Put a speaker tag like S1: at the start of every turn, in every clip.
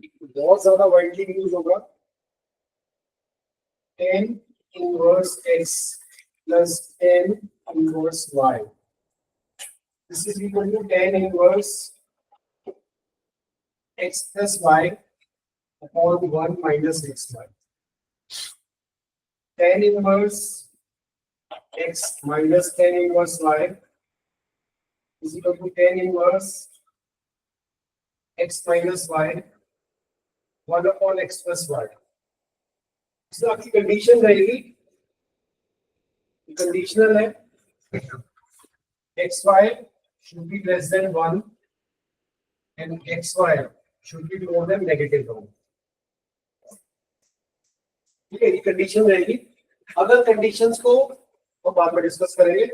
S1: बहुत ज्यादा widely use होगा, tan inverse x plus tan inverse y. This is equal to tan inverse x plus y upon 1 minus xy. Tan inverse x minus tan inverse y is equal to tan inverse x minus y 1 upon x plus y. इसमें आपकी condition रहेगी, conditional है xy should be less than 1 and xy should be more than -1. ठीक है, ये condition रहेगी। Other conditions को हम बाद में डिस्कस करेंगे,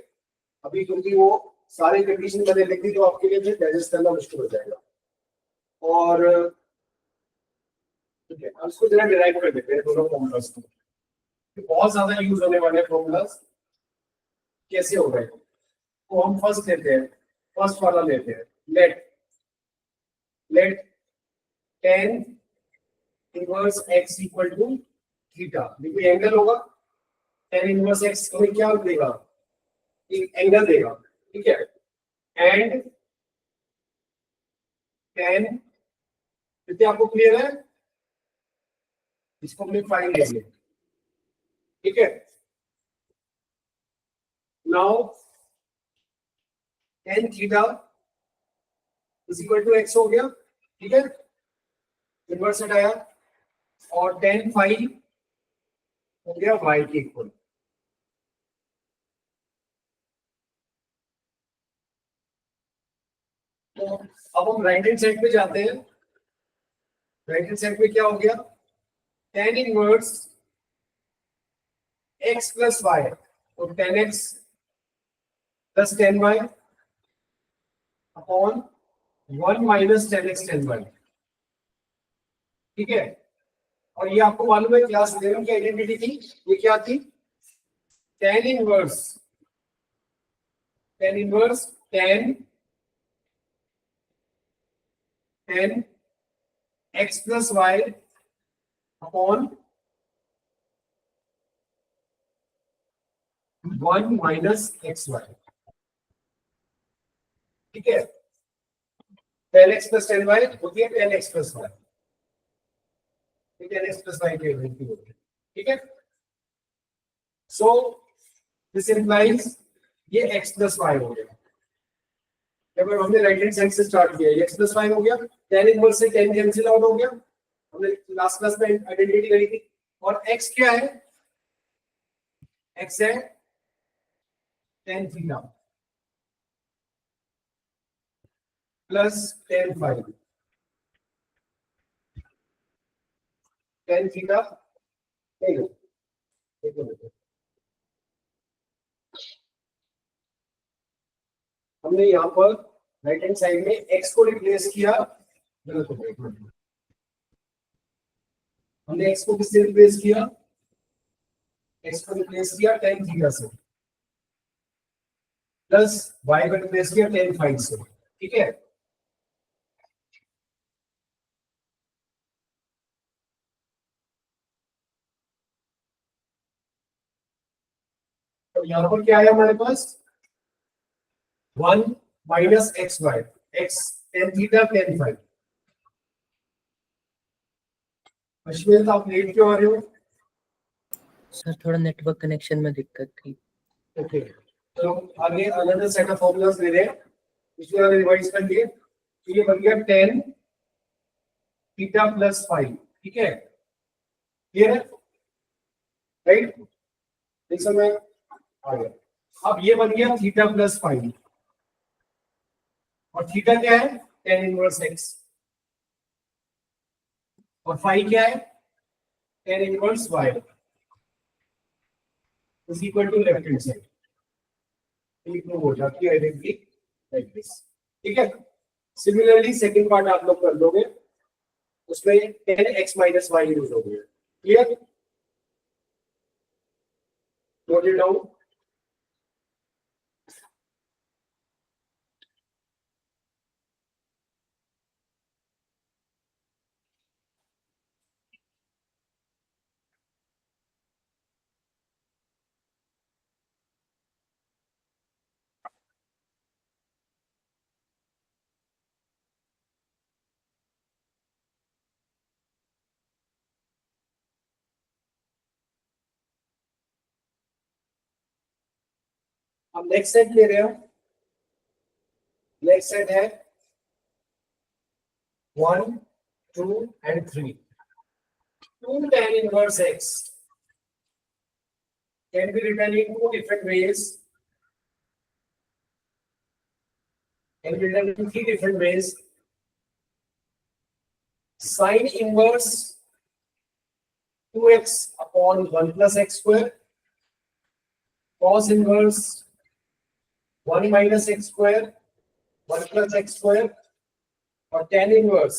S1: अभी क्योंकि वो सारे कंडीशन मैंने लिख दी तो आपके लिए फिर डाइजेस्ट करना मुश्किल हो जाएगा। और ठीक है, हम इसको जरा डिराइव कर देते हैं दोनों फॉर्मूलास को, बहुत ज्यादा यूज होने वाले फॉर्मूलास। कैसे हो गए तो हम फर्स्ट लेते हैं, फर्स्ट वाला लेते हैं, let tan inverse x equal to theta. देखिए एंगल होगा, tan इनवर्स x हमें क्या देगा, एक एंगल देगा, ठीक है। एंड tan, कितने आपको क्लियर है, इसको हमने फाइन लेंगे, ठीक है। Now tan theta is equal to x हो गया, ठीक है, इनवर्स हटाया, और tan फाई हो गया y के इक्वल। तो अब हम राइट हैंड साइड पे जाते हैं। राइट हैंड साइड पे क्या हो गया, tan inverse x plus y, तो tan x plus tan y upon 1 minus tan x tan y, ठीक है। और ये आपको मालूम है क्लास 11 की आइडेंटिटी थी, ये क्या थी, tan inverse tan x plus y upon 1 minus xy, ठीक है। tan x plus tan y होती है tan x plus y, tan x plus y की आइडेंटिटी होती है, ठीक है। सो दिस इंप्लाइज ये x प्लस y हो गया। जब हमने राइट हैंड साइड से स्टार्ट किया, x प्लस y हो गया, tan इनवर्स से tan कैंसिल आउट हो गया, हमने लास्ट क्लास में आइडेंटिटी करी थी। और x क्या है, x है tan theta plus tan phi, tan theta हमने यहाँ पर राइट हैंड साइड में x को रिप्लेस किया, गलत हो गया, हमने x को किससे रिप्लेस किया, x को रिप्लेस किया tan थीटा से, प्लस y को रिप्लेस किया tan फाई से, ठीक है। तो यहाँ पर क्या है हमारे पास, 1 minus x Y, X tan theta tan phi. Ashwin आप लेट क्यों आ रहे हो,
S2: सर थोड़ा नेटवर्क कनेक्शन में दिक्कत थी।
S1: ओके, तो आगे अनदर सेट ऑफ फॉर्मूलास ले रहे हैं, इसको आगे रिवाइज कर लिए। तो ये बन गया tan थीटा प्लस फाई, ठीक है, क्लियर है, राइट, एक समय आ गया। अब ये बन गया थीटा प्लस फाई, और थीटा क्या है, tan इनवर्स एक्स, और फाई क्या है, tan inverse Y is equal to left hand side, prove हो जाती है आइडेंटिटी लाइक दिस, ठीक है। सिमिलरली सेकंड पार्ट आप लोग कर दोगे, उसमें tan x minus Y use हो गया, क्लियर, नोट इट डाउन। अब नेक्स्ट सेट ले रहे हो, नेक्स्ट सेट है 1, 2 and 3. 2 tan inverse x can be written in two different ways. Can be written in three different ways. Sin inverse 2x upon 1 plus x square. Cos inverse 1 minus x square, 1 plus x square. और tan inverse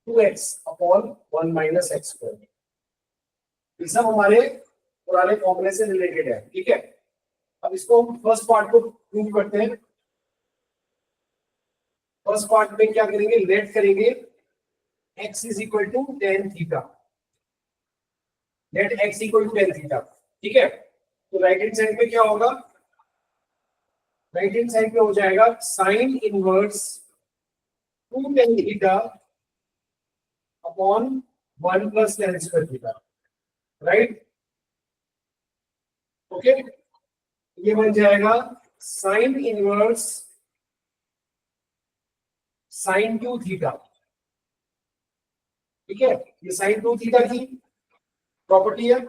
S1: 2x upon 1 minus x square. ये सब हमारे पुराने फॉर्मूले से related है, ठीक है। अब इसको हम फर्स्ट पार्ट को प्रूव करते हैं। फर्स्ट पार्ट में क्या करेंगे, लेट करेंगे x is equal to tan theta, let x equal to tan theta, ठीक है। तो राइट हैंड साइड पे क्या होगा, राइट हैंड साइड पे हो जाएगा sign inverse 2 tan theta upon 1 plus tan square theta, right. Okay, ये बन जाएगा साइन इनवर्स साइन 2 थीटा, ठीक है। ये साइन 2 थीटा की प्रॉपर्टी है,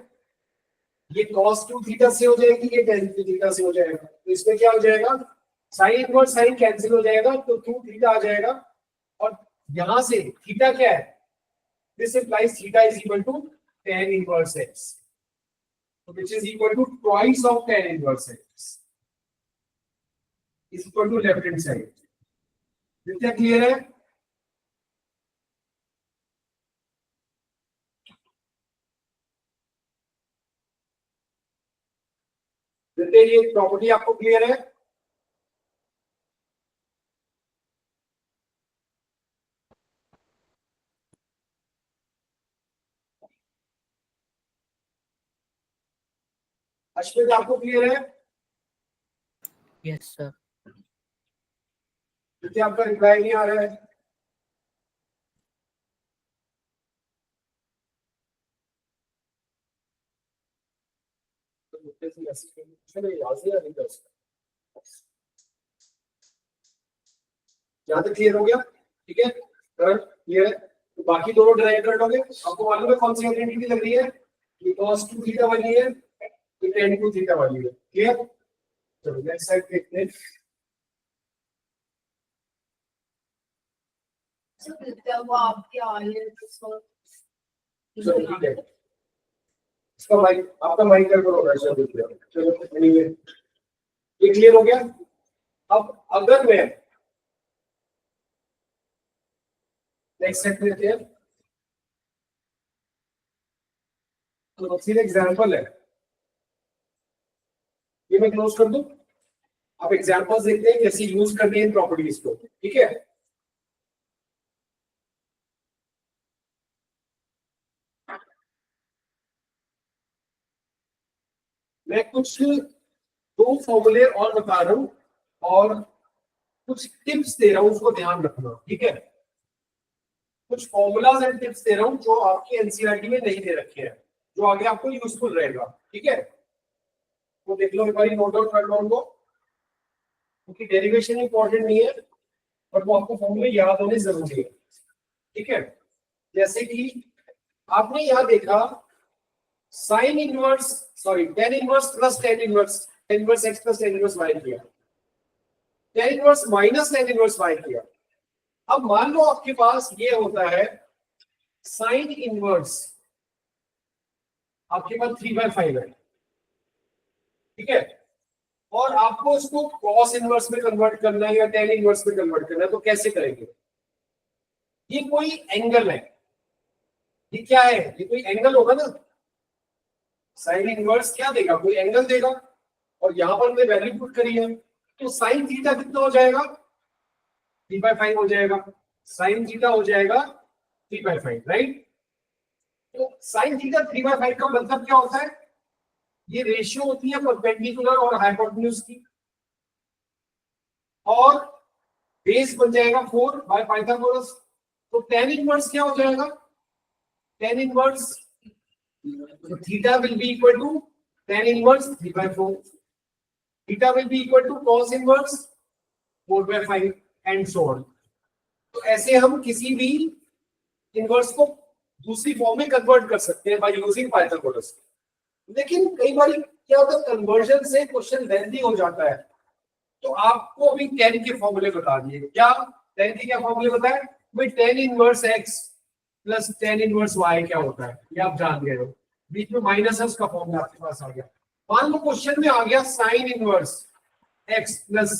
S1: ये cos 2 थीटा से हो जाएगी, ये tan 2 थीटा से हो जाएगा। तो इसमें क्या हो जाएगा, साइन इनवर्स साइन कैंसिल हो जाएगा, तो 2 थीटा आ जाएगा। और यहां से थीटा क्या है, this implies theta is equal to tan inverse x, which is equal to twice of tan inverse x is equal to left hand side. कितना क्लियर है? ये प्रॉपर्टी आपको क्लियर है? अश्विन आपको क्लियर है?
S2: Yes sir.
S1: क्योंकि आपका रिप्लाई नहीं आ रहा है। यहाँ तक क्लियर हो गया, ठीक है। क्लियर है, तो बाकी दोनों ड्राइव कर लोगे। आपको मालूम है कौन सी आइडेंटिटी लग रही है, ये cos 2 थीटा वाली है, ये tan 2 थीटा वाली है, क्लियर। चलो नेक्स्ट साइड देखते हैं। चलो ठीक है, इसका माइक आपका माइक कर करो वैसे देख लो। चलो एनीवे ये क्लियर हो गया। अब अगर मैं नेक्स्ट सेट लेते हैं, तो सीधा एग्जांपल है, ये मैं क्लोज कर दूं। आप एग्जांपल्स देखते हैं कैसे यूज करनी है प्रॉपर्टीज को, ठीक है। मैं कुछ दो फॉर्मूले और बता रहा हूं और कुछ टिप्स दे रहा हूं, उसको ध्यान रखना, ठीक है। कुछ फॉर्मूलाज एंड टिप्स दे रहा हूं जो आपकी एनसीईआरटी में नहीं दे रखे हैं, जो आगे आपको यूजफुल रहेगा, ठीक है। तो देख लो एक बार नोट आउट कर लो उनको, क्योंकि डेरिवेशन इंपॉर्टेंट नहीं है पर वो आपको फॉर्मूले याद होने जरूरी है, ठीक है। जैसे कि आपने यहां देखा sine inverse sorry tan inverse plus tan inverse x plus tan inverse y किया, tan inverse minus tan inverse y किया। अब मान लो आपके पास ये होता है साइन इनवर्स, आपके पास 3/5 है, ठीक है। और आपको इसको cos इनवर्स में कन्वर्ट करना है या tan इनवर्स में कन्वर्ट करना है, तो कैसे करेंगे। ये कोई एंगल है, ये क्या है, ये कोई एंगल होगा ना। साइन इनवर्स क्या देगा, कोई एंगल देगा, और यहां पर हमने वैल्यू पुट करी है, तो साइन थीटा कितना हो जाएगा, 3/5 हो जाएगा। साइन थीटा हो जाएगा 3/5, राइट। तो साइन थीटा 3/5 का मतलब क्या होता है, ये रेशियो होती है परपेंडिकुलर और हाइपोटेन्यूज की, और बेस बन जाएगा 4 बाय पाइथागोरस। तो tan इनवर्स क्या हो जाएगा, tan inverse theta will be equal to tan inverse 3/4, theta will be equal to cos inverse 4/5 and so on. तो ऐसे हम किसी भी इनवर्स को दूसरी फॉर्म में कन्वर्ट कर सकते हैं बाय यूजिंग पाइथागोरस। लेकिन कई बार क्या होता है, कन्वर्जन से क्वेश्चन लेंथी हो जाता है, तो आपको अभी tan के फॉर्मूले बता दिए। क्या tan के क्या फॉर्मूले बताए भाई? tan inverse x plus tan inverse y क्या होता है ये आप जान गए हो। बीच में माइनस है, उसका फॉर्मूला आपके पास आ गया। मान लो क्वेश्चन में आ गया sin inverse x plus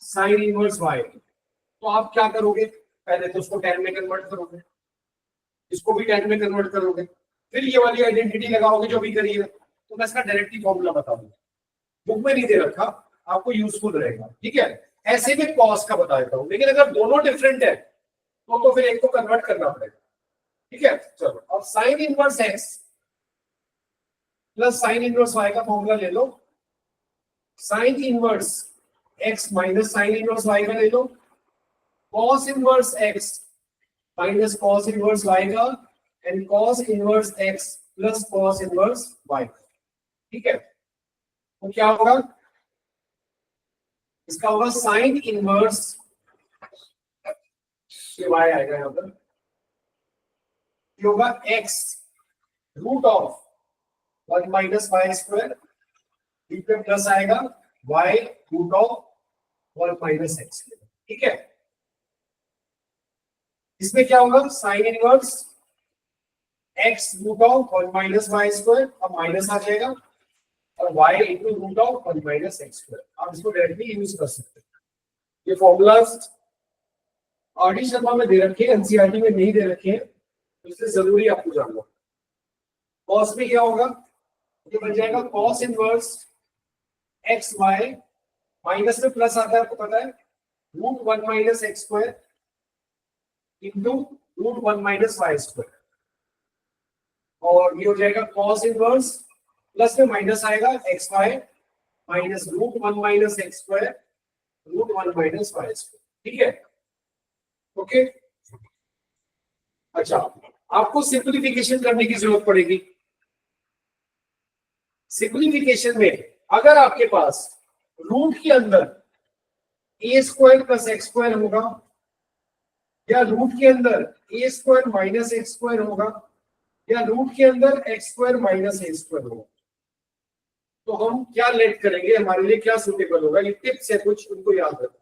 S1: sin inverse y, तो आप क्या करोगे? पहले तो उसको tan में कन्वर्ट करोगे, इसको भी tan में कन्वर्ट करोगे, फिर ये वाली आइडेंटिटी लगाओगे जो भी करिए। तो मैं इसका डायरेक्टली फॉर्मूला बता दूं, बुक में नहीं दे रखा, आपको यूजफुल रहेगा, ठीक है। ऐसे में कॉस का बता देता हूं, लेकिन अगर दोनों डिफरेंट है तो फिर एक को कन्वर्ट करना पड़ेगा, ठीक है। चलो, अब sine inverse x plus sine inverse y का फॉर्मूला ले लो। Sine inverse x minus sine inverse y का ले लो। Cos inverse x minus cos inverse y का, and cos inverse x plus cos inverse y, ठीक है। तो क्या होगा? इसका होगा साइन इनवर्स, ये वाई आएगा यहां पर, ये होगा X root of 1 minus Y square, B पे प्लस आएगा Y root of 1 minus X, ठीक है। इसमें क्या होगा? Sine inverse X root of 1 minus Y square, अब माइनस आ जाएगा, और y into root of 1 minus x square. आप इसको डायरेक्टली यूज कर सकते हैं। ये फॉर्मूलाज आर डी शर्मा में दे रखे हैं, एनसीईआरटी में नहीं दे रखे हैं, तो इसलिए जरूरी आपको जानना। कॉस में क्या होगा? ये बन जाएगा cos inverse X Y, minus में प्लस आता है आपको पता है, root 1 minus x square into root 1 minus Y square, और ये हो जाएगा कॉस इनवर्स, प्लस में माइनस आएगा X Y minus root 1 minus x square root 1 minus Y square, ठीक है। ओके, अच्छा, आपको सिंपलीफिकेशन करने की जरूरत पड़ेगी। सिंपलीफिकेशन में अगर आपके पास रूट के अंदर ए स्क्वायर प्लस एक्स स्क्वायर होगा, या रूट के अंदर ए स्क्वायर माइनस एक्स स्क्वायर होगा, या रूट के अंदर x square minus a square होगा, तो हम क्या लेट करेंगे? हमारे लिए क्या सुटेबल होगा? ये टिप्स है कुछ, उनको याद रखो।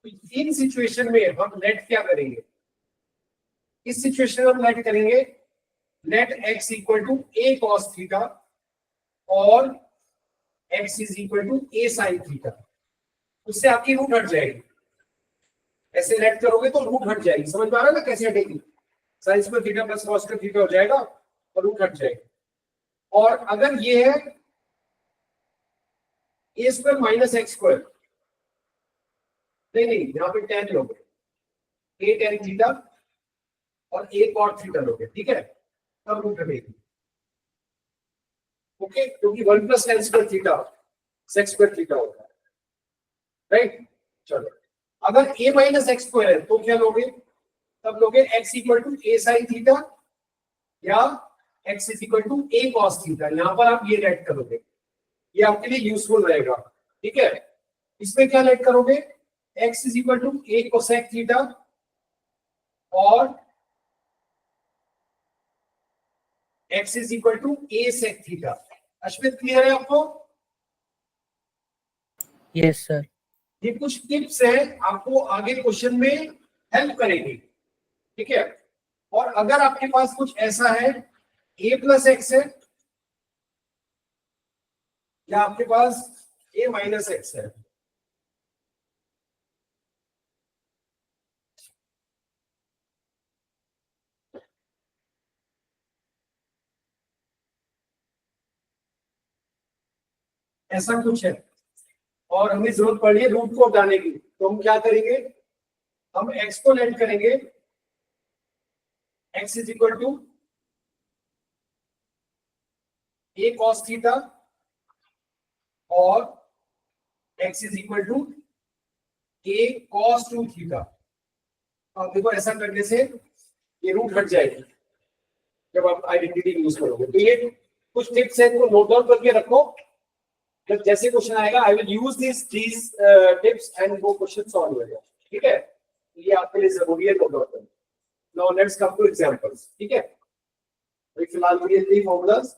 S1: तो इन सिचुएशन में हम लेट क्या करेंगे? इस सिचुएशन में हम लेट करेंगे let x equal to a cos theta और x is equal to a sine theta. उससे आपकी रूट हट जाएगी। ऐसे लेट करोगे तो रूट हट जाएगी। समझ में आ रहा है ना कैसे हटेगी? Sine square theta plus cos square theta हो जाएगा और रूट हट जाएगी। और अगर ये है ए स्क्वायर माइनस एक्स स्क्वायर, नहीं यहाँ पे टेन लोगे, ए टेन थीटा और ए कॉट थीटा लोगे, ठीक है, तब रूट हटेगी। ओके, क्योंकि 1 plus ten square theta sex square theta होता है, राइट। चलो, अगर ए माइनस एक्स स्क्वायर है तो क्या लोगे? तब लोगे x equal to a sine theta या x is equal to a cos theta. यहां पर आप ये लेट करोगे, ये आपके लिए यूजफुल रहेगा, ठीक है। इसमें क्या लेट करोगे? X is equal to a cosec theta और x is equal to a sec theta. Ashwit, clear है आपको?
S2: Yes sir.
S1: ये कुछ टिप्स हैं, आपको आगे क्वेश्चन में हेल्प करेंगी, ठीक है। और अगर आपके पास कुछ ऐसा है a प्लस एक्स है या आपके पास a माइनस एक्स है, ऐसा कुछ है और हमें जरूरत पड़ी है रूट को हटाने की, तो हम क्या करेंगे? हम x को लेट करेंगे, x is equal to a cos theta और x is equal to a cos 2 theta. अब देखो, ऐसा करने से ये रूट हट जाएगी जब आप आइडेंटिटी यूज करोगे। तो ये कुछ टिप्स है, इनको नोट डाउन करके रखो जब जैसे क्वेश्चन आएगा I will use these tips and वो क्वेश्चन सॉल्व होगा, ठीक है। ये आपके लिए जरूरी है, note down. Now let's come to examples, ठीक है। अभी फिलहाल ये 3 फॉर्मूलाज,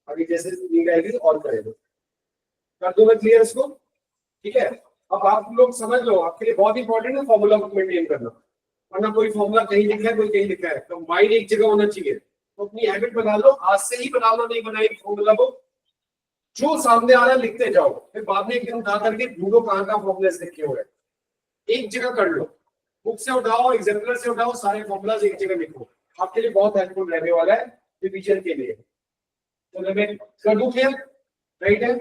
S1: अभी जैसे नीड आएगी और करेंगे। कर दूं मैं क्लियर इसको, ठीक है। अब आप लोग समझ लो, आपके लिए बहुत इंपॉर्टेंट है फॉर्मूला को मेंटेन करना, वरना कोई फॉर्मूला कहीं लिखा है कोई कहीं लिखा है, तो माइंड एक जगह होना चाहिए। तो अपनी हैबिट बना लो, आज से ही बना लो, नहीं बनाई फॉर्मूला को, जो सामने आ रहा है लिखते जाओ, फिर बाद में एक दिन उठा करके ढूंढो कहाँ का फॉर्मूलाज लिखे हुए हैं, एक जगह कर लो, बुक से उठाओ, एग्जाम्पलर से उठाओ, सारे फॉर्मूलाज एक जगह लिखो, आपके लिए बहुत हेल्पफुल रहने वाला है रिवीजन के लिए। तो मैं कर दूं क्लियर, राइट है।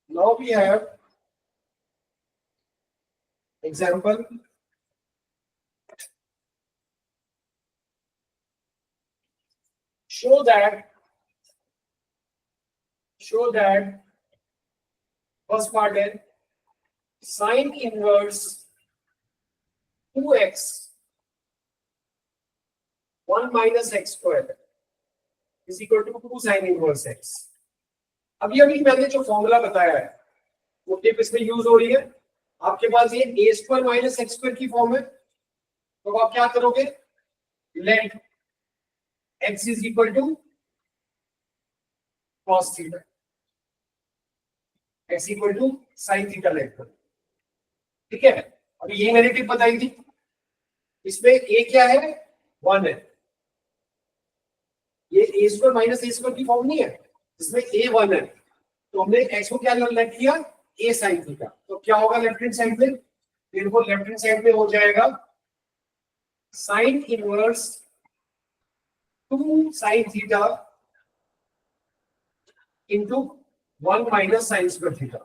S1: Now we have example. Show that first part is sine inverse 2x 1 minus x square is equal to 2 sine inverse x. अभी मैंने जो फॉर्मूला बताया है वो टिप इसमें यूज हो रही है। आपके पास ये a square minus x square की फॉर्म है, तो आप क्या करोगे, let x is equal to cos theta, x equal to sine theta let करो, ठीक है। अभी यही मैंने टिप बताई थी, इसमें a क्या है, 1 है, ये a square minus a square की फॉर्म नहीं है, इसमें a 1 है, तो हमने x को क्या लेट किया, a साइन थीटा, तो क्या होगा लेफ्ट हैंड साइड में, फिर वो लेफ्ट हैंड साइड में हो जाएगा sign inverse 2 sine theta into 1 minus sign square theta,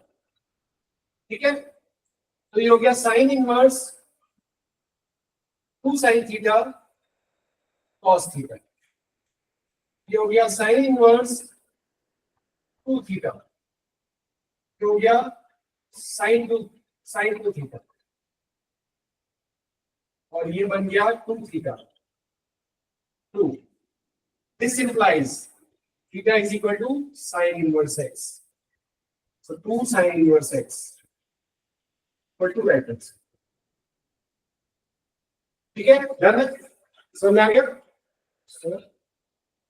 S1: ठीक है। तो ये हो गया sign inverse 2 sine theta cos theta, ये हो गया साइन इनवर्स 2 थीटा, ये हो गया साइन टू थीटा, और ये बन गया 2 theta 2। This implies theta is equal to sine inverse X, so 2 sine inverse X equal to brackets, ठीक है। डन है, समझ आ गया सर।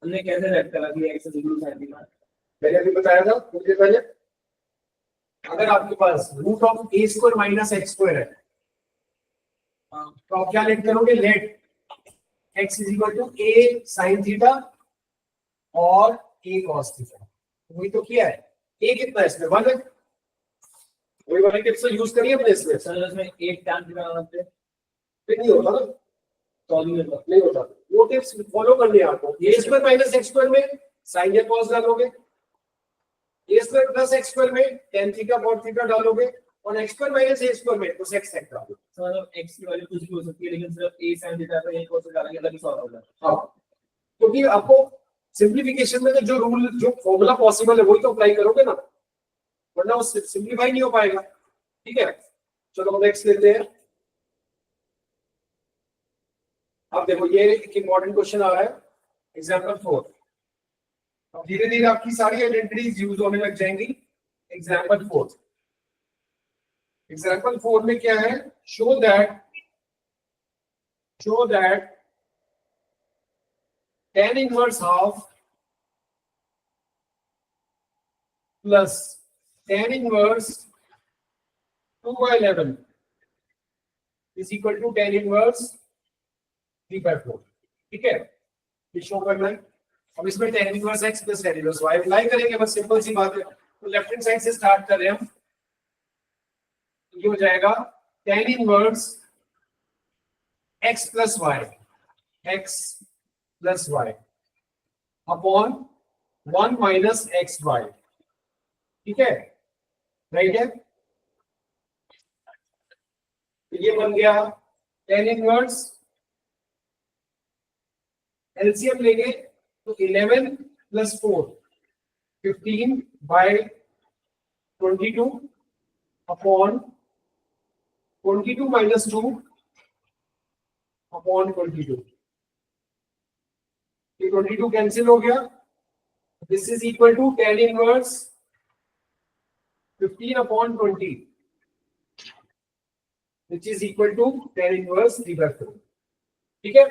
S3: हमने कैसे रेड करा दिया x equal to sine theta,
S1: मैंने अभी बताया था मुझे पहले, अगर आपके पास root of a square minus x square है, तो आप क्या लेट करोगे, let x is equal to a sine theta और a cos थीटा, वही तो किया है। a कितना है इसमें, 1 है, वही वाली टिप्स यूज करिए अपने इसमें।
S3: सर उसमें एक टैन थीटा बनाते
S1: फिर नहीं होता ना,
S3: तो
S1: नहीं होता, वो टिप्स फॉलो करनी है आपको। a square minus x square में साइन या cos डालोगे, a square plus x square में tan थीटा cos थीटा डालोगे, और x square minus a square में cos x sec डालोगे।
S3: सर मतलब x की वैल्यू कुछ भी हो सकती है, लेकिन सिर्फ a sin थीटा पे एक cos डालेंगे तभी सॉल्व होगा।
S1: हाँ, क्योंकि आपको सिंप्लीफिकेशन में जो रूल जो फॉर्मूला पॉसिबल है वही तो अप्लाई करोगे ना, वरना वो सिंप्लीफाई नहीं हो पाएगा, ठीक है। चलो नेक्स्ट लेते हैं। अब देखो ये एक इंपॉर्टेंट क्वेश्चन आ रहा है, एग्जांपल 4। अब धीरे धीरे आपकी सारी आइडेंटिटीज यूज होने लग जाएंगी। एग्जांपल 4 में क्या है, show that tan inverse half plus tan inverse 2/11 is equal to tan inverse 3/4, ठीक है। ये शो करना है। अब इसमें tan inverse x plus tan inverse y apply करेंगे, बस सिंपल सी बात है। तो लेफ्ट हैंड साइड से स्टार्ट कर रहे हैं हम, ये हो जाएगा tan inverse x plus y upon 1 minus x Y, ठीक है, राइट है। ये बन गया tan इनवर्स, एलसीएम लेंगे तो 11 प्लस 4 15/22 अपॉन 22 minus 2 अपॉन 22. ये 22 कैंसिल हो गया. This is equal to tan inverse 15/20 which is equal to tan inverse 3/4. ठीक है,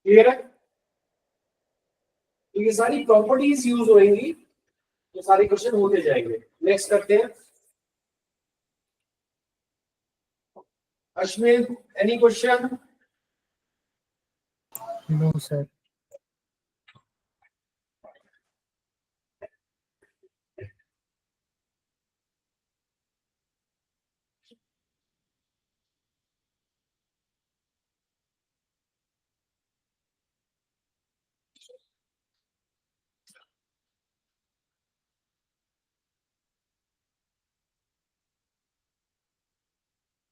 S1: क्लियर है. तो ये सारी प्रॉपर्टीज यूज होंगी तो सारे क्वेश्चन होते जाएंगे. नेक्स्ट करते हैं. Ashwin, any question?
S2: No sir.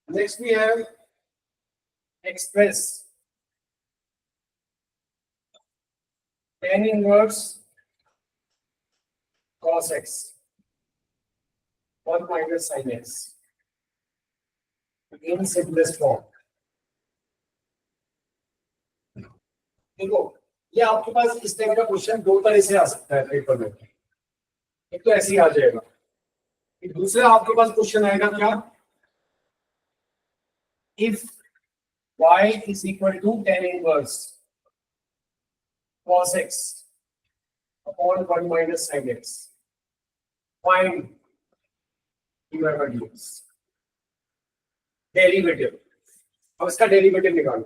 S1: Next we have express tan inverse cos x 1 minus sin x in simplest form. देखो, ये आपके पास इस टाइप का क्वेश्चन दो तरह से आ सकता है पेपर में. एक तो ऐसे ही आ जाएगा. एक दूसरा आपके पास क्वेश्चन आएगा क्या, if y is equal to tan inverse cos x upon 1 minus sin x, find dx. Derivative. अब इसका डेरिवेटिव निकालो.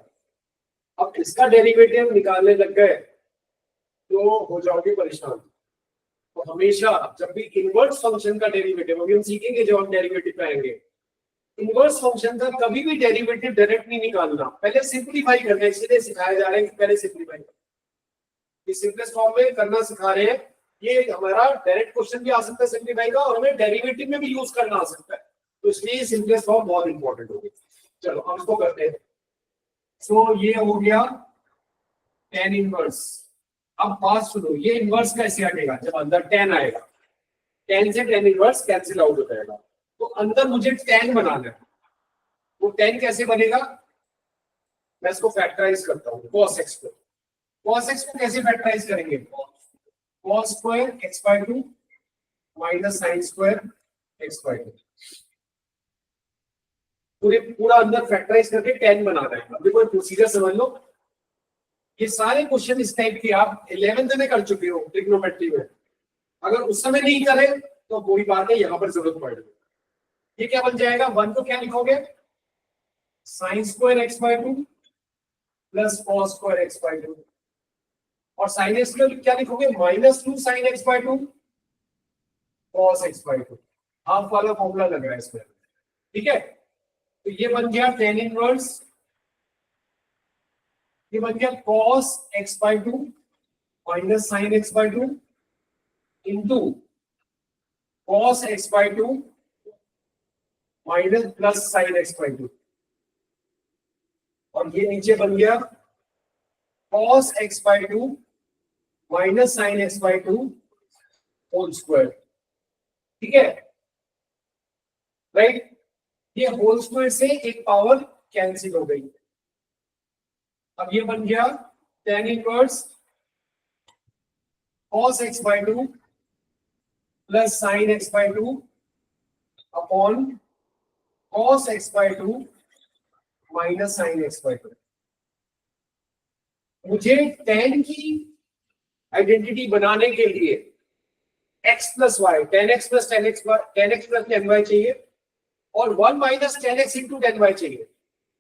S1: अब इसका डेरिवेटिव निकालने लग गए तो हो जाओगे परेशान. तो हमेशा जब भी इनवर्स फंक्शन का डेरिवेटिव, अभी हम सीखेंगे जब हम डेरिवेटिव पे आएंगे, इनवर्स फंक्शन का कभी भी डेरिवेटिव डायरेक्ट नहीं निकालना. पहले सिंपलीफाई करना. इसलिए सिखाया जा रहा है कि पहले सिंपलीफाई. इस सिंपलेस्ट फॉर्म में करना सिखा रहे हैं. ये हमारा डायरेक्ट क्वेश्चन भी आ सकता है सिंपलीफाई का, और हमें डेरिवेटिव में भी यूज करना आ सकता है. तो इसलिए सिंपलेस्ट फॉर्म बहुत इंपॉर्टेंट होगी. चलो हम इसको करते हैं. सो ये हो गया tan इनवर्स. अब बात सुनो, ये इनवर्स कैसे हटेगा जब अंदर tan आएगा. tan से tan इनवर्स कैंसिल आउट हो जाएगा. तो अंदर मुझे tan बनाना है. वो tan कैसे बनेगा, मैं इसको फैक्टराइज करता हूँ. cos x को, cos x को कैसे फैक्टराइज करेंगे, cos square x/2 minus sin square x/2. पूरा अंदर फैक्टराइज करके tan बनाना है. अब देखो प्रोसीजर समझ लो. ये सारे क्वेश्चन इस टाइप के आप 11th में कर चुके हो ट्रिग्नोमेट्री में. अगर उस समय नहीं करें तो वही बात है, यहाँ पर जरूरत पड़ेगी. ये क्या बन जाएगा, 1 को क्या लिखोगे, sin square x/2 plus cos square x/2, और sin x को क्या लिखोगे, -2 sin x/2 cos x/2. Half वाला फॉर्मूला लग रहा है इसमें. ठीक है, तो ये बन गया tan इनवर्स. ये बन गया cos x/2 minus sin x/2 into cos x/2 minus plus sin x/2, और ये नीचे बन गया cos x/2 minus sin x/2 whole square. ठीक है, राइट. ये होल स्क्वायर से एक पावर कैंसिल हो गई. अब ये बन गया tan inverse cos x/2 plus sin x/2 upon cos x/2 minus sin x/2. मुझे tan की आइडेंटिटी बनाने के लिए x plus y, tan x plus tan x plus tan y चाहिए, और 1 minus tan x into tan y चाहिए.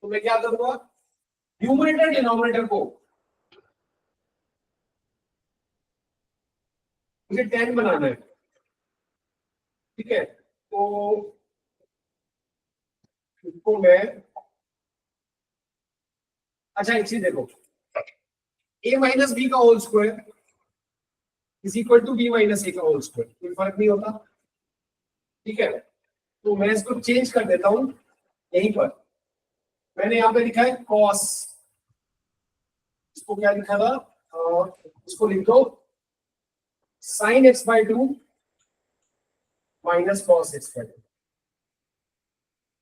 S1: तो मैं क्या करूंगा, न्यूमरेटर डिनोमिनेटर को मुझे tan बनाना है. ठीक है, तो इसको मैं, अच्छा एक चीज देखो, a माइनस बी का whole square is equal to b minus a का होल स्क्वायर. कोई फर्क नहीं होता. ठीक है, तो मैं इसको चेंज कर देता हूं. यहीं पर मैंने यहाँ पे लिखा है cos, इसको क्या लिखा था, इसको लिख दो sin x by 2 minus cos x by 2,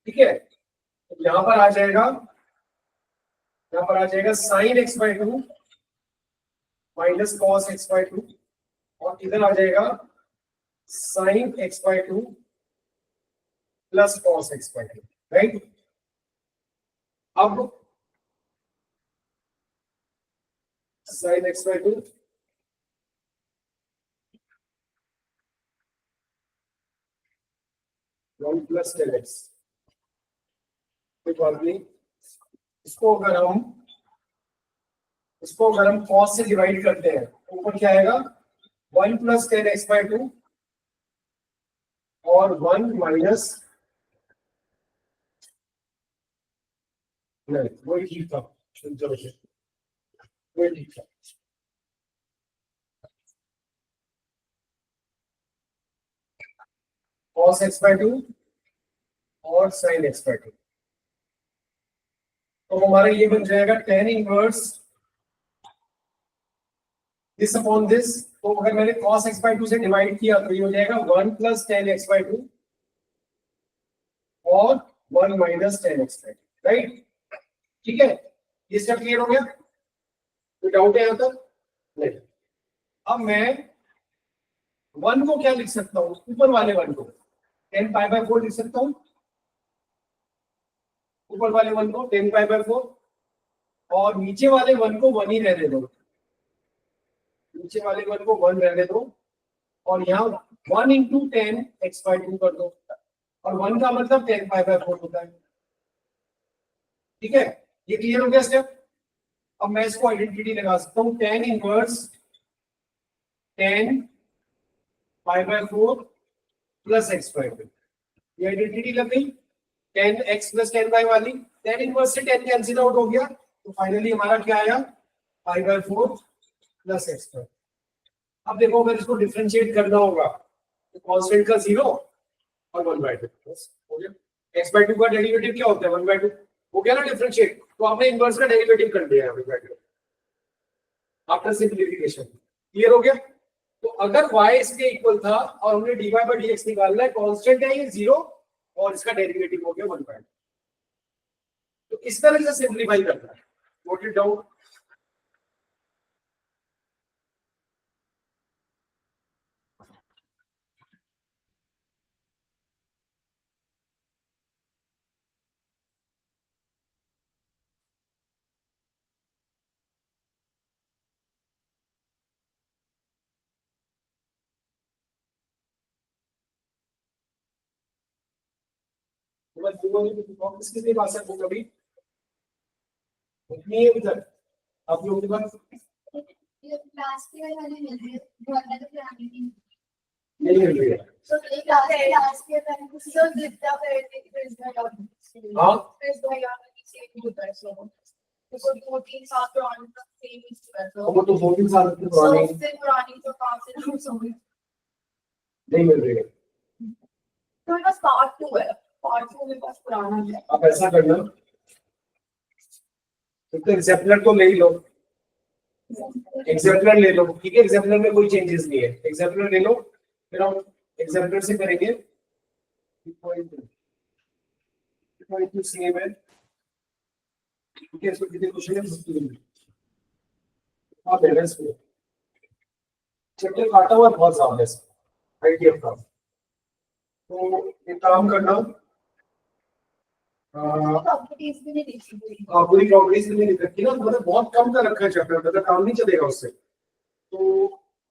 S1: ठीक है। तो यहां पर आ जाएगा, sin x by 2 minus cos x by 2, और इधर आ जाएगा sin x by 2 plus cos x by 2, right. अब sin x by 2 1 plus 10x, कोई बात नहीं। इसको अगर हम cos से डिवाइड करते हैं तो ऊपर क्या आएगा, 1 प्लस 10x by 2 और 1 माइनस, नहीं वही ठीक था, चलो वही ठीक था। cos x by 2 और sin x by 2, तो हमारा ये बन जाएगा tan inverse this upon this. तो अगर मैंने cos x by 2 से डिवाइड किया तो ये हो जाएगा 1 प्लस tan x by 2 और 1 minus tan x by 2, right. ठीक है, ये स्टेप क्लियर हो गया, कोई डाउट है यहां तक? नहीं। अब मैं 1 को क्या लिख सकता हूँ, ऊपर वाले 1 को 10 पाई बाय 4 लिख सकता हूँ, ऊपर वाले 1 को 10 पाई बाय 4, और नीचे वाले 1 को 1 ही रहने दो, नीचे वाले 1 को 1 रहने दो, और यहाँ 1 इंटू 10 x by 2 कर दो, और 1 का मतलब 10 पाई बाय 4 होता है। ठीक है, ये क्लियर हो गया स्टेप। अब मैं इसको आइडेंटिटी लगा सकता हूँ, tan inverse 10 pi by 4 plus x by 2, ये आइडेंटिटी लग गई 10x प्लस 10 y वाली। tan इनवर्स से 10 कैंसिल आउट हो गया, तो फाइनली हमारा क्या आया, pi by 4 plus x by 2। अब देखो अगर इसको डिफरेंशिएट करना होगा तो कांस्टेंट का 0 और 1/2, बस हो गया। x by 2 का डेरिवेटिव क्या होता है, 1/2, हो गया ना डिफरेंशिएट। तो आपने इनवर्स का डेरिवेटिव कर दिया है आफ्टर सिंप्लीफिकेशन, क्लियर हो गया। तो अगर y इसके इक्वल था और हमने dy by dx निकालना है, कांस्टेंट है ये 0 और इसका डेरिवेटिव हो गया 1/2। तो इस तरह से सिंप्लीफाई करना है, नोट इट डाउन। किसके पास है बुक अभी? नहीं है अभी तक आप लोगों के पास? नहीं मिल रही है। हाँ वो तो 2-3 साल की पुरानी नहीं मिल रही है।
S4: तो मेरे पास पार्ट 2 है, पार्ट 2 मेरे पास पुराना है।
S1: आप ऐसा करना, तो एग्जाम्पलर तो ले ही लो, एग्जाम्पलर ले लो, ठीक है। एग्जाम्पलर में कोई चेंजेस नहीं है, एग्जाम्पलर ले लो, फिर हम एग्जाम्पलर से करेंगे। पॉइंट सेम है, ठीक है। इसमें कितने क्वेश्चन है? हाँ बैलेंस को चैप्टर काटा हुआ बहुत ज्यादा है आईटीएफ का। तो एक काम करना,
S4: प्रॉपर्टीज भी नहीं देखी हुई।
S1: पूरी प्रॉपर्टीज नहीं लिख रखी ना, मतलब बहुत कम का रखा है चैप्टर, मतलब काम नहीं चलेगा उससे। तो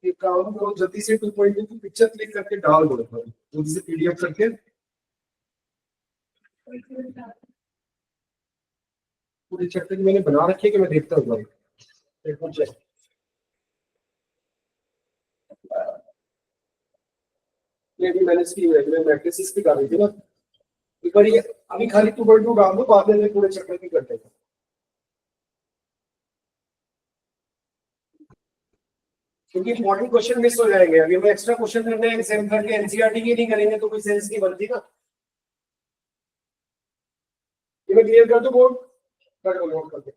S1: एक काम करो, जल्दी से 2.2 की पिक्चर क्लिक करके डाल दो, जल्दी से पीडीएफ करके। पूरी चैप्टर मैंने बना रखी है कि मैं देखता हूँ एक कुछ है। ये भी मैंने इसकी रेगुलर मैट्रिसेस भी डाली थी ना, एक बार ये अभी खाली 2.2 डाल दो, बाद में पूरे चैप्टर की कर देगा। क्योंकि इंपॉर्टेंट क्वेश्चन मिस हो जाएंगे, अभी हमें एक्स्ट्रा क्वेश्चन करने हैं सेम करके एनसीईआरटी के नहीं करेंगे तो कोई सेंस नहीं बनती ना। ये मैं क्लियर कर दूं बोर्ड, कर दो नोट कर दो।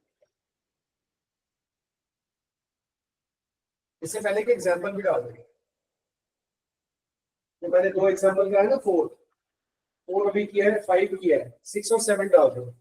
S1: इससे पहले के एग्जाम्पल भी डाल देंगे। तो मैंने 2 एग्जाम्पल किया है ना, 4 अभी किया है, 5 किया है, 6 और 7 डाल दो।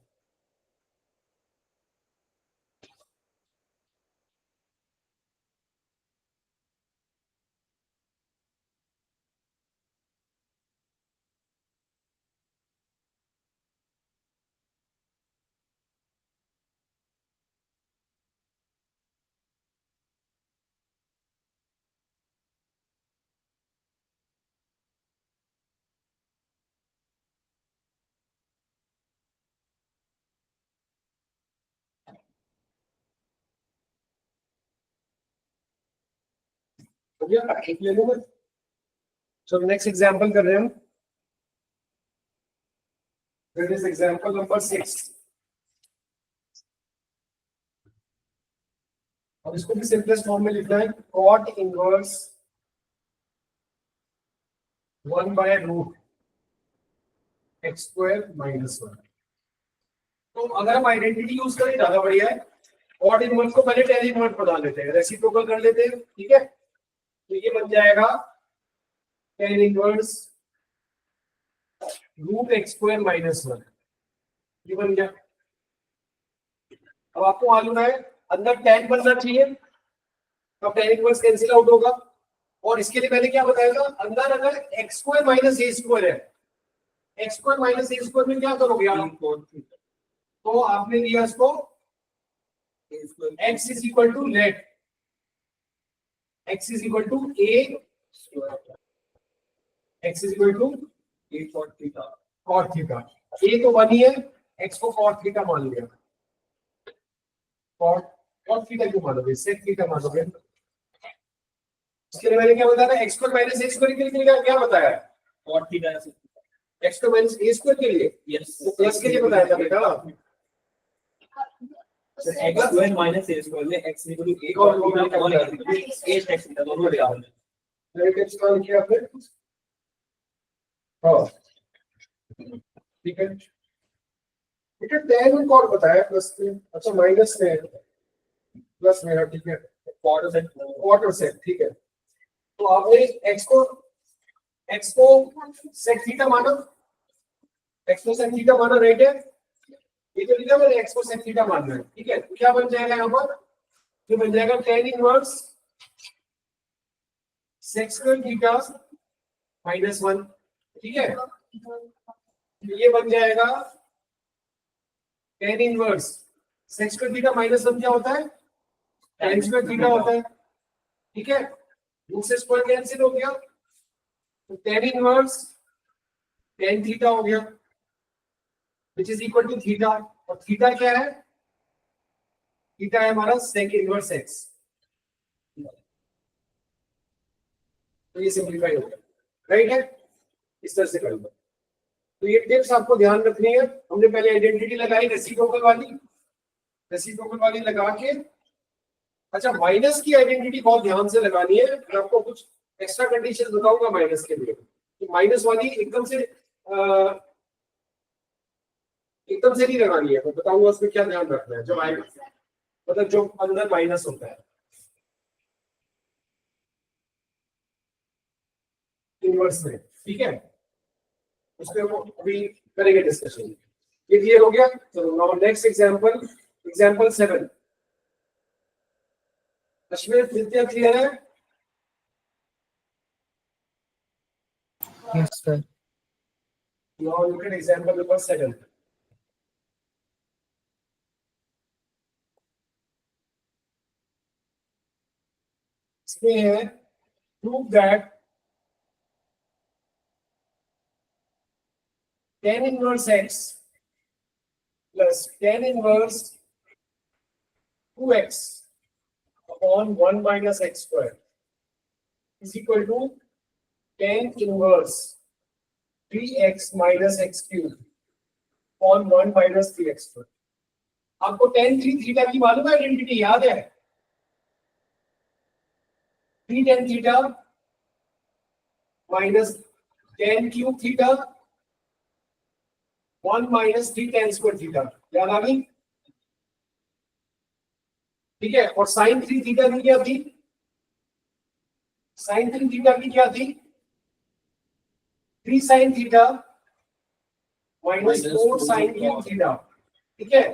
S1: हो गया, एक ले लो। चलो नेक्स्ट एग्जाम्पल कर रहे हैं हम। That is example number 6. और इसको भी सिंपलेस्ट फॉर्म में लिखना है, cot inverse 1 by root x square minus 1। तो अगर हम आइडेंटिटी यूज करें ज्यादा बढ़िया है। कॉट इनवर्स को पहले टेन इनवर्स बना लेते हैं, रेसिप्रोकल कर लेते हैं, ठीक है। तो ये बन जाएगा tan inverse root x square minus 1, ये बन गया। अब आपको मालूम है अंदर टेन बनना चाहिए, तो टेन इनवर्स कैंसिल आउट होगा। और इसके लिए मैंने क्या बताया था, अंदर अगर x square minus a square है, x square minus a square में क्या करोगे आप, तो आपने लिया इसको x is equal to let x is equal to a, x is equal to a cot theta, cot theta. a तो 1 ही है, x को cot थीटा मान लिया। cot थीटा क्यों मानोगे, sec थीटा मानोगे। इसके लिए मैंने क्या बताया था, x square minus a square के लिए क्या बताया है,
S3: cot theta
S1: x square minus a square के लिए,
S3: यस
S1: तो प्लस के लिए बताया था बेटा।
S3: x square minus a square में x इक्वल टू a और a x थीटा दोनों ले आओ।
S1: राइट एक्स का किया आपने, हाँ ठीक है। बेटा tan और cot बताया प्लस में, अच्छा माइनस में प्लस में, हाँ ठीक है, क्वार्टर सेक, ठीक है। तो आपने x को सेक थीटा माना, x को सेक थीटा माना, राइट है। ये तो लिखा मैंने x को सेक थीटा मानना है, ठीक है। तो क्या बन जाएगा यहाँ पर, ये बन जाएगा tan inverse sec square theta minus 1, ठीक है। तो ये बन जाएगा tan inverse sec square theta minus 1 क्या होता है, tan स्क्वायर थीटा होता है, ठीक है। दूसरे स्क्वायर कैंसिल हो गया, तो tan इनवर्स tan थीटा हो गया, which is equal to theta. और थीटा क्या है, थीटा है हमारा सेक इनवर्स एक्स। तो ये सिंपलीफाई हो गया, राइट है, इस तरह से करूंगा। तो ये टिप्स आपको ध्यान रखनी है। हमने पहले आइडेंटिटी लगाई रेसिप्रोकल वाली लगा के, अच्छा माइनस की आइडेंटिटी बहुत ध्यान से लगानी है। मैं आपको कुछ एक्स्ट्रा कंडीशन बताऊंगा माइनस के लिए। तो माइनस वाली एकदम से नहीं लगानी है, मैं बताऊंगा उसमें क्या ध्यान रखना है जब आएगा, मतलब जो अंदर माइनस होता है इनवर्स में, ठीक है। उसमें वो अभी करेंगे डिस्कशन। ये क्लियर हो गया। चलो नाउ नेक्स्ट एग्जांपल 7। अश्विन तृतीय क्लियर है,
S2: yes sir.
S1: Now look at example number 7। इसमें है prove that tan inverse x plus tan inverse 2x upon 1 minus x square is equal to tan inverse 3x minus x cube upon 1 minus 3x square. आपको tan 3 theta की मालूम है, identity याद है, 3 tan theta minus tan cube theta 1 minus 3 tan square theta, याद आ गई, ठीक है। और sin 3 थीटा की क्या थी, साइन 3 थीटा की क्या थी? 3 sine theta minus 4 sine cube theta, ठीक है।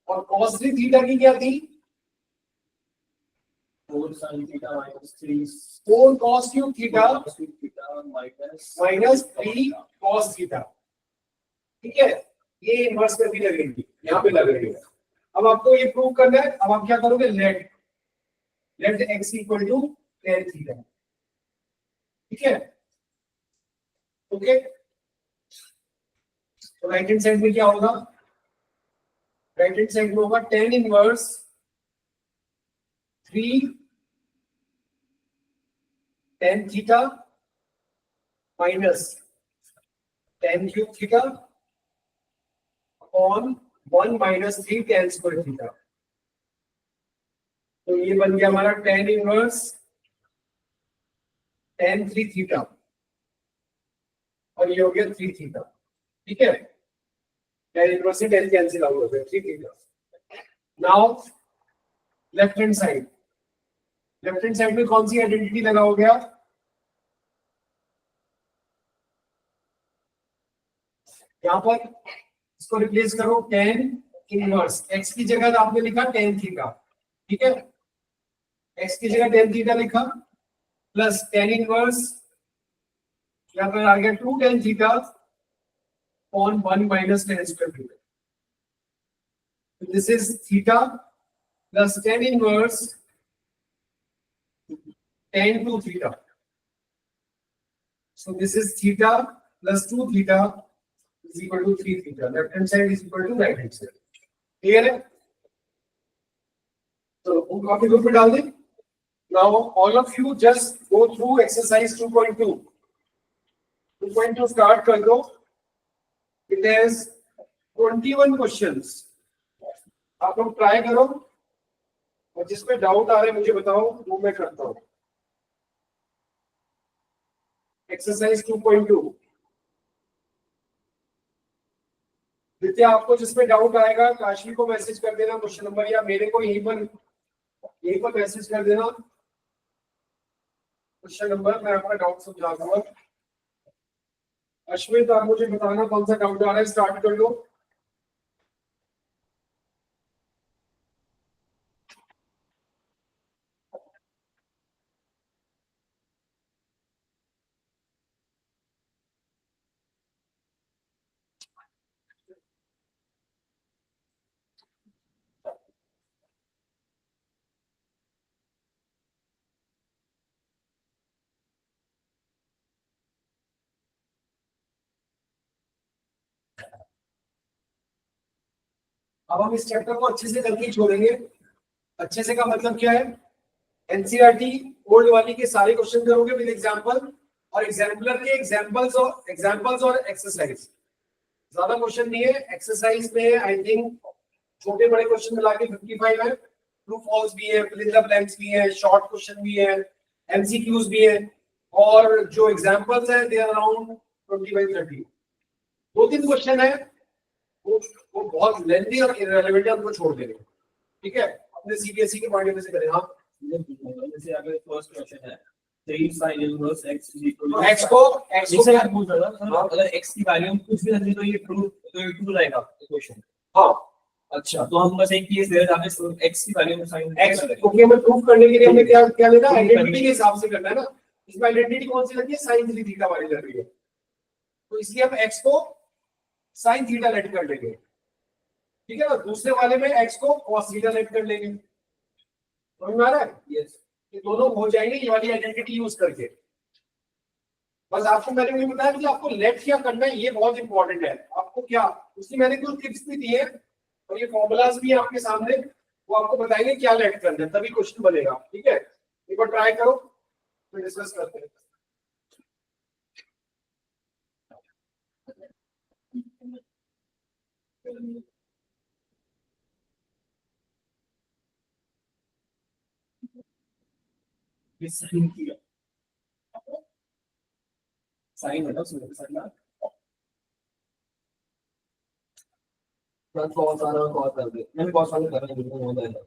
S1: और cos 3 थीटा की क्या थी?
S3: 4 sin theta minus 3
S1: 4 cos cube theta
S3: cos theta minus
S1: minus 3 cos theta, ठीक है। ये इनवर्स करके लगेगी, यहाँ पे लग रही है। अब आपको ये प्रूव करना है। अब आप क्या करोगे? Let x equal to tan theta, ठीक है। ओके, तो राइट हैंड साइड में क्या होगा? राइट हैंड साइड में होगा tan inverse 3 tan theta minus tan cube theta upon 1 minus 3 tan square theta. तो ये बन गया हमारा tan इनवर्स tan 3 थीटा और ये हो गया 3 थीटा, ठीक है। tan इनवर्स से tan कैंसिल आउट हो गया, 3 theta. Now left hand side, left hand side में कौन सी आइडेंटिटी लगा हो गया? यहाँ पर इसको रिप्लेस करो tan इनवर्स, x की जगह आपने लिखा tan थीटा, ठीक है। x की जगह tan थीटा लिखा प्लस tan इनवर्स यहाँ पर आ गया 2 tan theta upon 1 minus tan square theta. This is theta plus tan inverse tan 2 theta. So this is theta plus 2 theta is equal to 3 theta. Left hand side is equal to right hand side. Clear है? तो हम copy book पे डाल दें. Now all of you just go through exercise 2.2. 2.2 start कर दो. It has 21 questions. आप लोग ट्राई करो और जिसमें डाउट आ रहा है मुझे बताओ, वो मैं करता हूँ. एक्सरसाइज 2.2. विद्या, आपको जिसमें डाउट आएगा काशी को मैसेज कर देना क्वेश्चन नंबर, या मेरे को यहीं पर मैसेज कर देना क्वेश्चन नंबर, मैं आपका डाउट समझा दूंगा. अश्विन, आप मुझे बताना कौन सा डाउट आ रहा है, स्टार्ट कर लो. अब हम इस चैप्टर को अच्छे से करके छोड़ेंगे. अच्छे से का मतलब क्या है? एनसीईआरटी ओल्ड वाली के सारे क्वेश्चन करोगे विद एग्जांपल, और एग्जाम्पलर के एग्जांपल्स और एक्सरसाइज. ज्यादा क्वेश्चन नहीं है एक्सरसाइज में. आई थिंक छोटे बड़े क्वेश्चन मिला के 55 है. ट्रू फॉल्स भी है, फिल इन द ब्लैंक्स भी है, शॉर्ट क्वेश्चन भी है, एमसीक्यूज भी है, और जो एग्जांपल्स है दे आर अराउंड 25-30. 2-3 क्वेश्चन है वो बहुत लेंथी और इररिलेवेंट है, उनको छोड़ देंगे. ठीक है, अपने सीबीएसई के पॉइंट ऑफ व्यू से करें. हाँ,
S3: जैसे अगर फर्स्ट क्वेश्चन है 3 sin inverse x is equal
S1: तो
S3: to
S1: x को
S3: जैसे आप पूछ रहे हो ना, अगर x की वैल्यू कुछ भी रखी तो ये ट्रू रहेगा इक्वेशन.
S1: हाँ,
S3: अच्छा, तो हम बस एक केस ले रहे हैं, x की वैल्यू में sin
S1: x ओके में प्रूफ करने के लिए हमें क्या क्या लेना है? आइडेंटिटी के हिसाब से करना है ना. इसमें आइडेंटिटी कौन सी लगी है? sin 3 थीटा वाली लग रही है, तो इसलिए हम x को sin थीटा लेट कर लेंगे. ठीक है ना. दूसरे वाले में x को cos थीटा लेट कर लेंगे. समझ में आ रहा है?
S3: यस.
S1: ये दोनों हो जाएंगे ये वाली आइडेंटिटी यूज करके. बस आपको मैंने ये बताया कि आपको लेट क्या करना है, ये बहुत इंपॉर्टेंट है. आपको क्या, उसकी मैंने कुछ टिप्स भी दी है और ये फॉर्मूलाज भी है आपके सामने, वो आपको बताएंगे क्या लेट करना है, तभी क्वेश्चन बनेगा. ठीक है, एक बार ट्राई करो, फिर डिस्कस करते हैं.
S3: ये sin किया, sin है ना, उसमें sin ना cos वाला cos कर दे. मैंने cos वाला कर दिया, बिल्कुल हो जाएगा.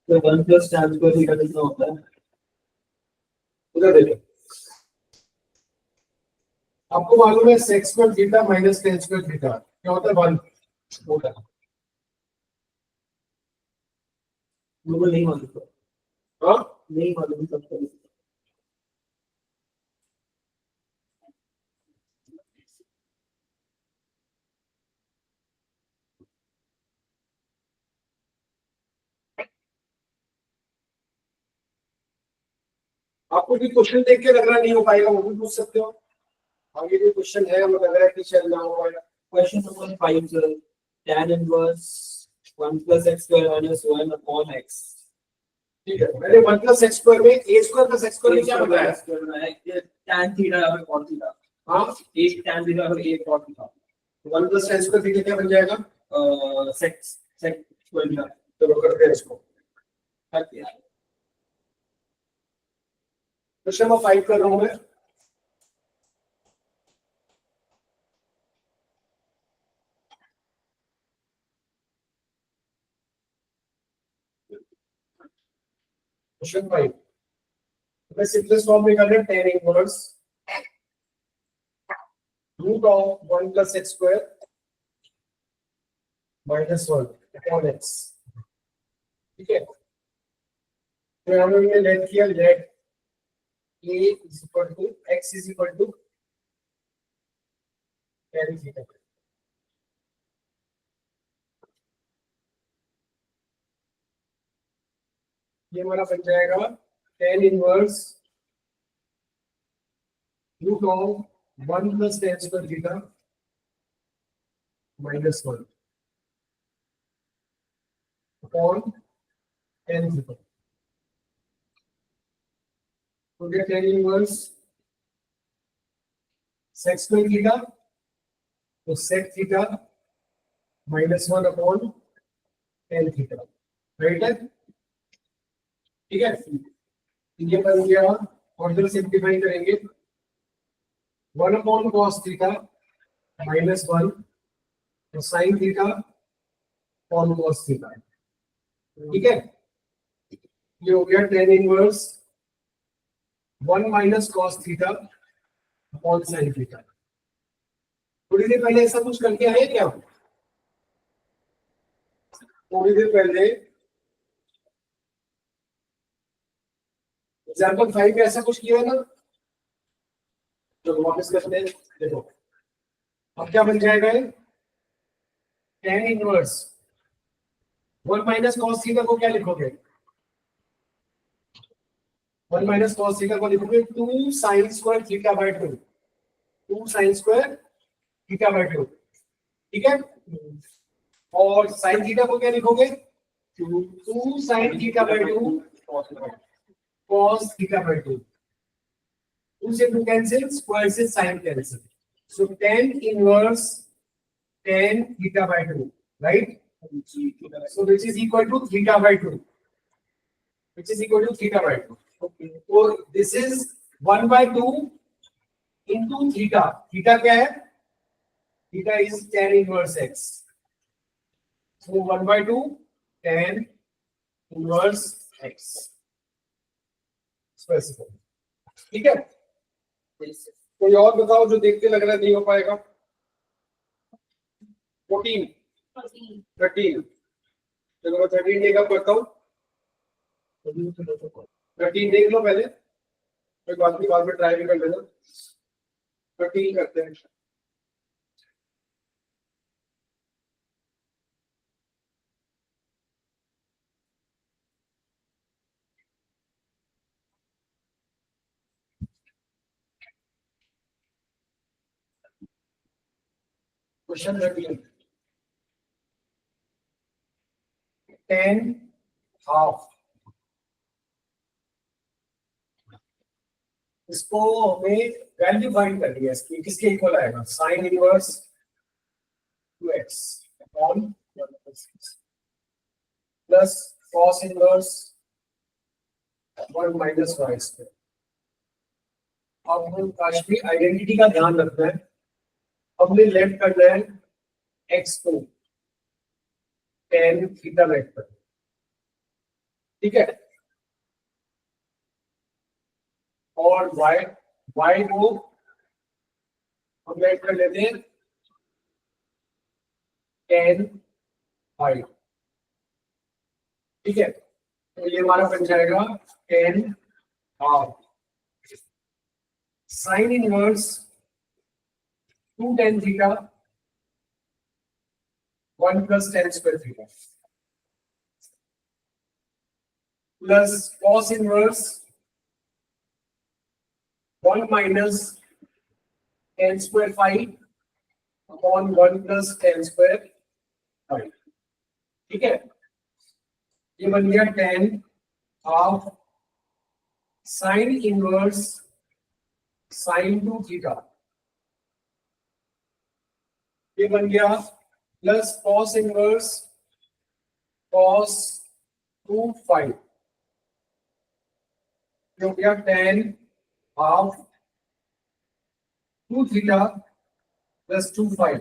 S3: तो 1 plus tan square theta कितना होता है?
S1: उधर देखो, आपको मालूम है sec square theta minus tan square theta क्या होता है? 1 होता है।
S3: मुझे नहीं मालूम।
S1: हाँ,
S3: नहीं मालूम सबको।
S1: आपको भी क्वेश्चन देख के लग रहा नहीं हो पाएगा, वो भी पूछ सकते हो। आगे भी क्वेश्चन है, हमें लग रहा है कि चल ना हो पाएगा।
S3: Question number 5 sir. Tan inverse 1 plus x square minus 1 upon x.
S1: ठीक है, मैंने 1 प्लस एक्स स्क्वायर में ए स्क्वायर प्लस एक्स स्क्वायर में क्या बताया?
S3: tan theta और cot theta.
S1: हाँ,
S3: एक tan theta और एक cot theta.
S1: 1 plus tan square theta क्या बन जाएगा?
S3: sec square theta.
S1: चलो करते हैं इसको। क्वेश्चन नंबर 5 कर रहा हूं मैं। क्वेश्चन 5 मैं सिंपलेस्ट फॉर्म में कर रहे हैं tan inverse root of 1 plus x square minus 1 upon x. ठीक है, तो हमने लेट किया, let a is equal to x is equal to tan theta. ये हमारा बन जाएगा tan inverse root of 1 plus tan square theta minus 1 upon tan theta. तो ये tan inverse sec square theta, तो sec theta minus 1 upon tan theta, right है? ठीक है, ये बन गया। और इधर सिंप्लीफाई करेंगे 1 अपॉन cos थीटा माइनस 1 तो sin theta upon cos theta. ठीक है, ये हो गया tan inverse 1 minus cos theta upon sin theta. थोड़ी देर पहले ऐसा कुछ करके आए क्या? थोड़ी देर पहले एग्जाम्पल 5 में ऐसा कुछ किया है ना, तो वापस करते हैं। देखो अब क्या बन जाएगा, tan inverse 1 minus cos theta को क्या लिखोगे? 1 माइनस cos थीटा को लिखोगे 2 sin square theta by 2, 2 sin square theta by 2। ठीक है, और sin थीटा को क्या लिखोगे? 2 sin theta by 2 cos theta by 2. 2 से 2 cancel, square से sin cancel. So tan inverse tan theta by 2, right? So which is equal to theta by 2. Which is equal to theta by 2. Okay. So this is 1 by 2 into theta. Theta क्या है? Theta is tan inverse x. So 1 by 2 tan inverse x. Specific. ठीक है? कोई और बताओ जो देखते लग रहा है नहीं हो पाएगा. 14, 13. चलो मैं 13 देगा करता हूँ. 13 देख लो पहले. फिर बाद में ट्राई भी कर लेना. 13 करते हैं. क्वेश्चन 13. 10 हाफ. इसको हमें वैल्यू फाइंड करनी है इसकी. किसके इक्वल आएगा? Sine inverse 2x upon 1 plus cos inverse 1 minus y square. अब हम काशमी आइडेंटिटी का ध्यान रखना है. हमने लेफ्ट करना है x को tan थीटा लेफ्ट कर. ठीक है. और y को हम लेफ्ट कर लेते हैं tan y. ठीक है. तो ये हमारा बन जाएगा tan half sine inverse 2 tan theta 1 plus tan square theta plus cos inverse 1 minus tan square phi upon 1 plus tan square phi. ठीक है. ये बन गया tan half sine inverse sine 2 theta. ये बन गया plus cos inverse cos 2 phi. ये हो गया tan half 2 theta plus 2 phi.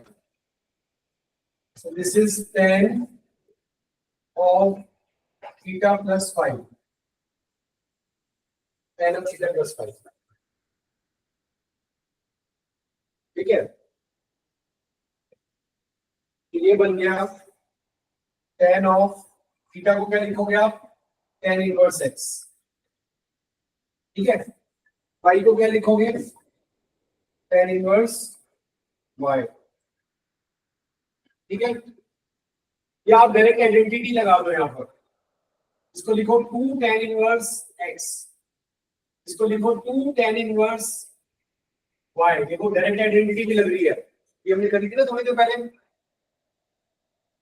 S1: So this is tan of theta plus phi. Tan of theta plus phi. ठीक है. ये बन गया tan of theta को क्या लिखोगे आप? tan inverse x. ठीक है. phi को क्या लिखोगे? tan inverse y. ठीक है. या आप डायरेक्ट आइडेंटिटी लगा दो यहाँ पर. इसको लिखो 2 tan इनवर्स x. इसको लिखो 2 tan इनवर्स y. देखो डायरेक्ट आइडेंटिटी भी लग रही है. ये हमने करी थी ना थोड़ी देर पहले.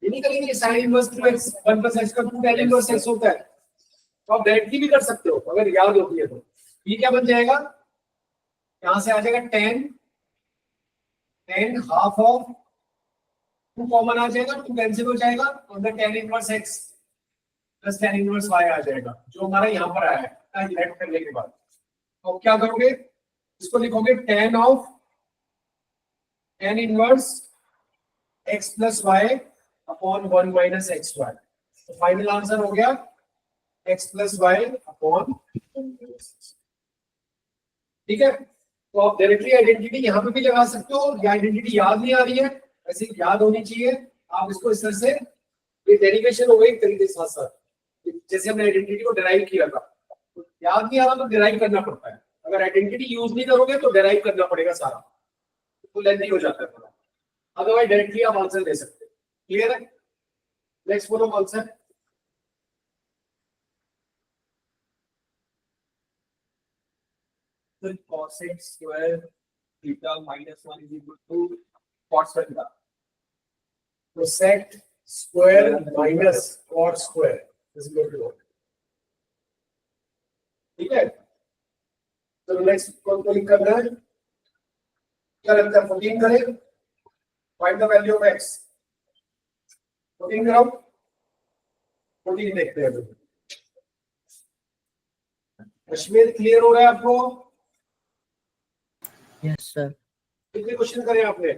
S1: ये नहीं करेंगे sin inverse 2x 1 plus x का 2 tan इनवर्स x होता है. तो आप डायरेक्टली भी कर सकते हो अगर याद होती है तो. ये क्या बन जाएगा? यहां से आ जाएगा tan हाफ ऑफ 2 कॉमन आ जाएगा. 2 कैंसिल हो जाएगा और tan inverse x plus tan inverse y आ जाएगा जो हमारा यहाँ पर आया है डिवाइड करने के बाद. तो क्या करोगे? इसको लिखोगे tan of tan inverse x plus y upon 1 minus x y. तो फाइनल आंसर हो गया x प्लस y अपॉन. ठीक है. तो आप डायरेक्टली आइडेंटिटी यहाँ पे भी लगा सकते हो. ये आइडेंटिटी याद नहीं आ रही है ऐसे याद होनी चाहिए. आप इसको इस तरह से ये डेरिवेशन हो गई तरीके साथ साथ जैसे हमने आइडेंटिटी को डिराइव किया था. तो याद नहीं आ रहा तो डिराइव करना पड़ता है. अगर आइडेंटिटी यूज नहीं करोगे तो डिराइव करना पड़ेगा सारा. तो लेंथी हो जाता है थोड़ा. अदरवाइज डायरेक्टली आप आंसर दे सकते हैं. क्लियर है? नेक्स्ट बोलो answer.
S3: cos x square theta minus 1 is equal to cos theta.
S1: तो sec square minus cot square is equal to 1। ठीक है, तो नेक्स्ट कौन को लिख करना है? क्या लगता है 14 करें? Find the value of x। 14 कराओ, 14 देखते हैं अभी। कश्मीर क्लियर हो रहा है आपको?
S2: Yes sir.
S1: कितने क्वेश्चन करे आपने?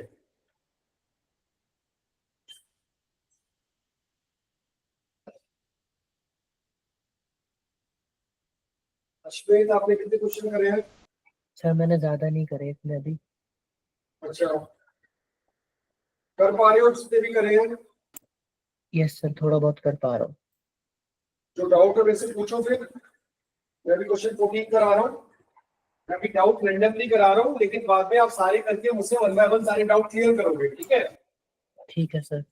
S1: अश्वेत आपने कितने क्वेश्चन करे हैं?
S2: सर मैंने ज्यादा नहीं करे इतने अभी।
S1: अच्छा, कर पा रहे हो जितने भी करे हैं?
S2: यस सर, थोड़ा बहुत कर पा रहा हूँ।
S1: जो डाउट है वैसे पूछो फिर। मैं भी क्वेश्चन 14 करा रहा हूँ। मैं भी डाउट रेंडमली करा रहा हूँ, लेकिन बाद में आप सारे करके मुझसे 1 बाय 1 सारे डाउट क्लियर करोगे, ठीक है?
S2: ठीक है सर।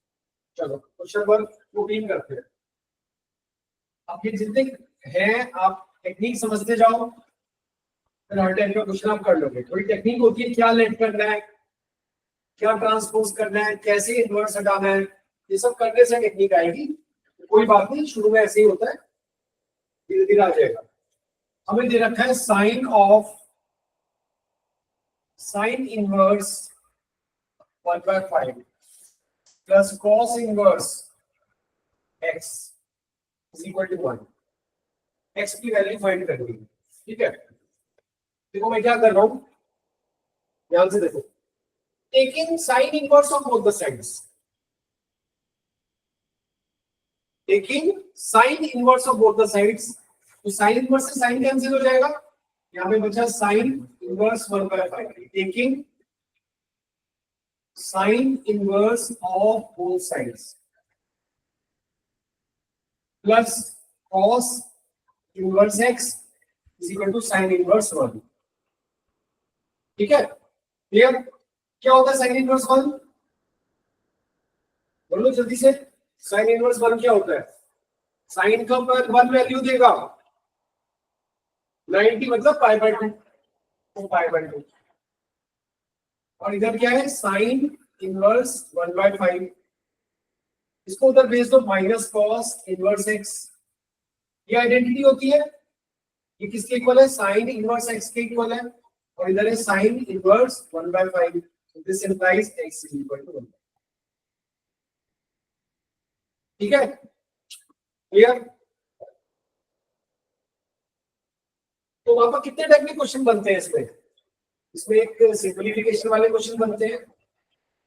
S1: चलो क्वेश्चन नंबर 14 करते हैं। अब ये जितने हैं आप टेक्निक समझते जाओ, फिर हर टाइम का क्वेश्चन आप कर लोगे। थोड़ी टेक्निक होती है, क्या लेट करना है, क्या ट्रांसपोज करना है, कैसे इन्वर्स हटाना है, ये सब करने से टेक्निक आएगी। कोई बात नहीं, शुरू में ऐसे ही होता है, धीरे धीरे आ जाएगा। हमें दे रखा है sine inverse 1/5 plus cos inverse x is equal to 1। x की वैल्यू फाइंड करनी है, ठीक है? देखो मैं क्या कर रहा हूं, ध्यान से देखो। Taking sine inverse of both the sides, taking sine inverse of both the sides, तो साइन इनवर्स से साइन कैंसिल हो जाएगा। यहां पे बचा sine inverse 1/5। Taking sine inverse of both sides plus cos inverse x is equal to sine inverse 1। ठीक है, clear? क्या होता है साइन इनवर्स 1? बोलो जल्दी से। साइन इनवर्स 1 क्या होता है? साइन का 1 वैल्यू देगा, 90 मतलब π/2, तो π/2। और इधर क्या है? Sine inverse 1/5। इसको उधर भेज दो, माइनस कॉस इनवर्स x। ये आइडेंटिटी होती है, ये किसके इक्वल है? साइन इनवर्स x के इक्वल है। और इधर है sine inverse 1/5, this implies x is equal to 1। ठीक है, क्लियर? तो वहां पर कितने टाइप के क्वेश्चन बनते हैं इसमें? इसमें एक सिंपलीफिकेशन वाले क्वेश्चन बनते हैं,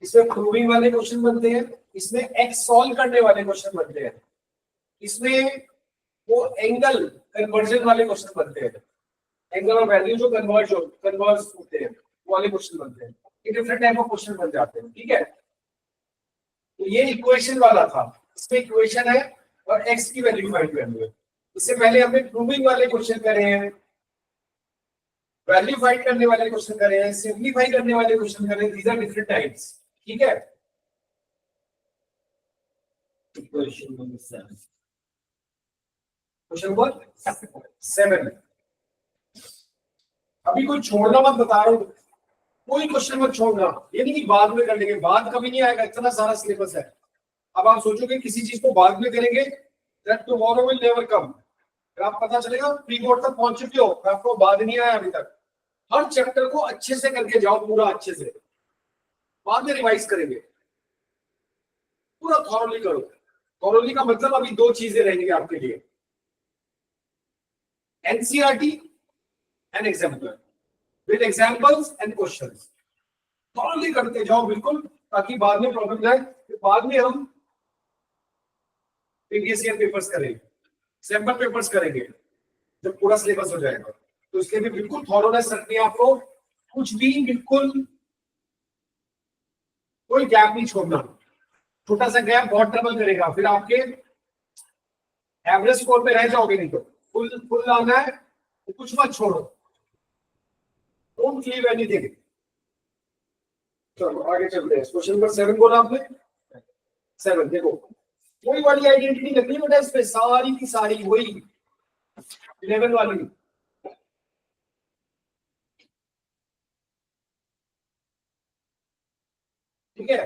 S1: इसमें प्रूविंग वाले क्वेश्चन बनते हैं, इसमें एक्स सॉल्व करने वाले क्वेश्चन बनते हैं, इसमें वो एंगल कन्वर्जन वाले क्वेश्चन बनते हैं, एंगल और वैल्यू जो कन्वर्ज होते हैं वो वाले क्वेश्चन बनते हैं। ये डिफरेंट टाइप ऑफ क्वेश्चन बन जाते हैं, ठीक है? तो ये इक्वेशन वाला था, इसमें इक्वेशन है और एक्स की वैल्यू फाइंड करनी है। इससे पहले हमने प्रूविंग वाले क्वेश्चन करे हैं, वैल्यू फाइंड करने वाले क्वेश्चन करे हैं, सिंपलीफाई करने वाले क्वेश्चन करे हैं। दीस आर डिफरेंट टाइप्स, ठीक है?
S3: Question number 7।
S1: Question number 7। अभी कोई छोड़ना मत, बता रहा हूं, कोई क्वेश्चन मत छोड़ना। ये नहीं कि बाद में कर लेंगे, बाद कभी नहीं आएगा, इतना सारा सिलेबस है। अब आप सोचोगे किसी चीज को बाद में करेंगे, that tomorrow will never come. आप पता चलेगा प्री बोर्ड तक पहुंच चुके हो, आपको बाद नहीं आया अभी तक। हर चैप्टर को अच्छे से करके जाओ, पूरा अच्छे से, बाद में रिवाइज करेंगे। पूरा थॉरोली करो। थॉरोली का मतलब अभी 2 चीजें रहेंगी आपके लिए, NCERT and exemplar with examples and questions. Thoroughly करते जाओ बिल्कुल, ताकि बाद में प्रॉब्लम ना आए। बाद में हम प्रीवियस ईयर पेपर्स करेंगे, सैंपल पेपर्स करेंगे जब पूरा सिलेबस हो जाएगा। तो इसके लिए बिल्कुल थॉरोनेस रखनी है आपको, कुछ भी बिल्कुल कोई गैप नहीं छोड़ना। छोटा सा गैप बहुत ट्रबल करेगा, फिर आपके एवरेज स्कोर पे रह जाओगे। नहीं तो फुल फुल लाना है, तो कुछ मत छोड़ो, डोंट लीव एनीथिंग। चलो आगे चलते हैं। क्वेश्चन नंबर 7 बोला आपने। 7 देखो, कोई वाली आइडेंटिटी लगनी बेटा इसमें, सारी की सारी वही 11 वाली। ठीक है,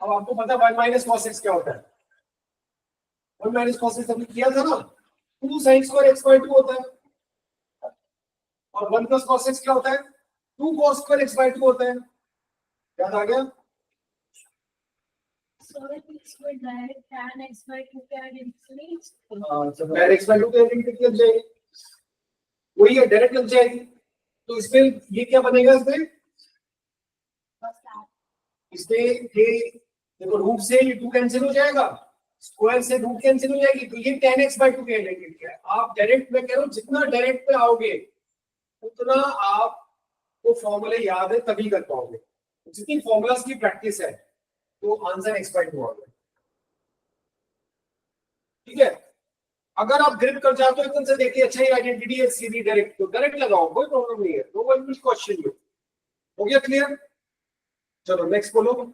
S1: अब आपको पता है 1 माइनस cos x क्या होता है? 1 माइनस cos x हमने किया था ना, 2 sin स्क्वायर x बाय 2 होता है, और 1 प्लस cos x क्या होता है? 2 cos स्क्वायर x बाय 2 होता है। याद आ गया?
S4: So that means we're direct tan x by 2 can influence.
S1: Direct x by 2 के लिमिट लग जाएगी, वही है, डायरेक्ट लग जाएगी। तो इसमें ये क्या बनेगा? इसमें ये देखो, रूट से ये 2 कैंसिल हो जाएगा, स्क्वायर से रूट कैंसिल हो जाएगी, तो ये tan x बाय 2 के लिमिट है। आप डायरेक्ट में कह रहे हो, जितना डायरेक्ट पे आओगे उतना आपको फॉर्मूले याद है तभी कर पाओगे। जितनी फॉर्मूलाज की प्रैक्टिस है तो आंसर x बाय 2 आ गया। ठीक है, अगर आप ग्रिप कर जाते हो एकदम से, देखिए अच्छा ये आइडेंटिटी है सीधी डायरेक्ट, तो डायरेक्ट लगाओ, कोई प्रॉब्लम नहीं है, no one will question you. हो गया क्लियर? चलो नेक्स्ट बोलो।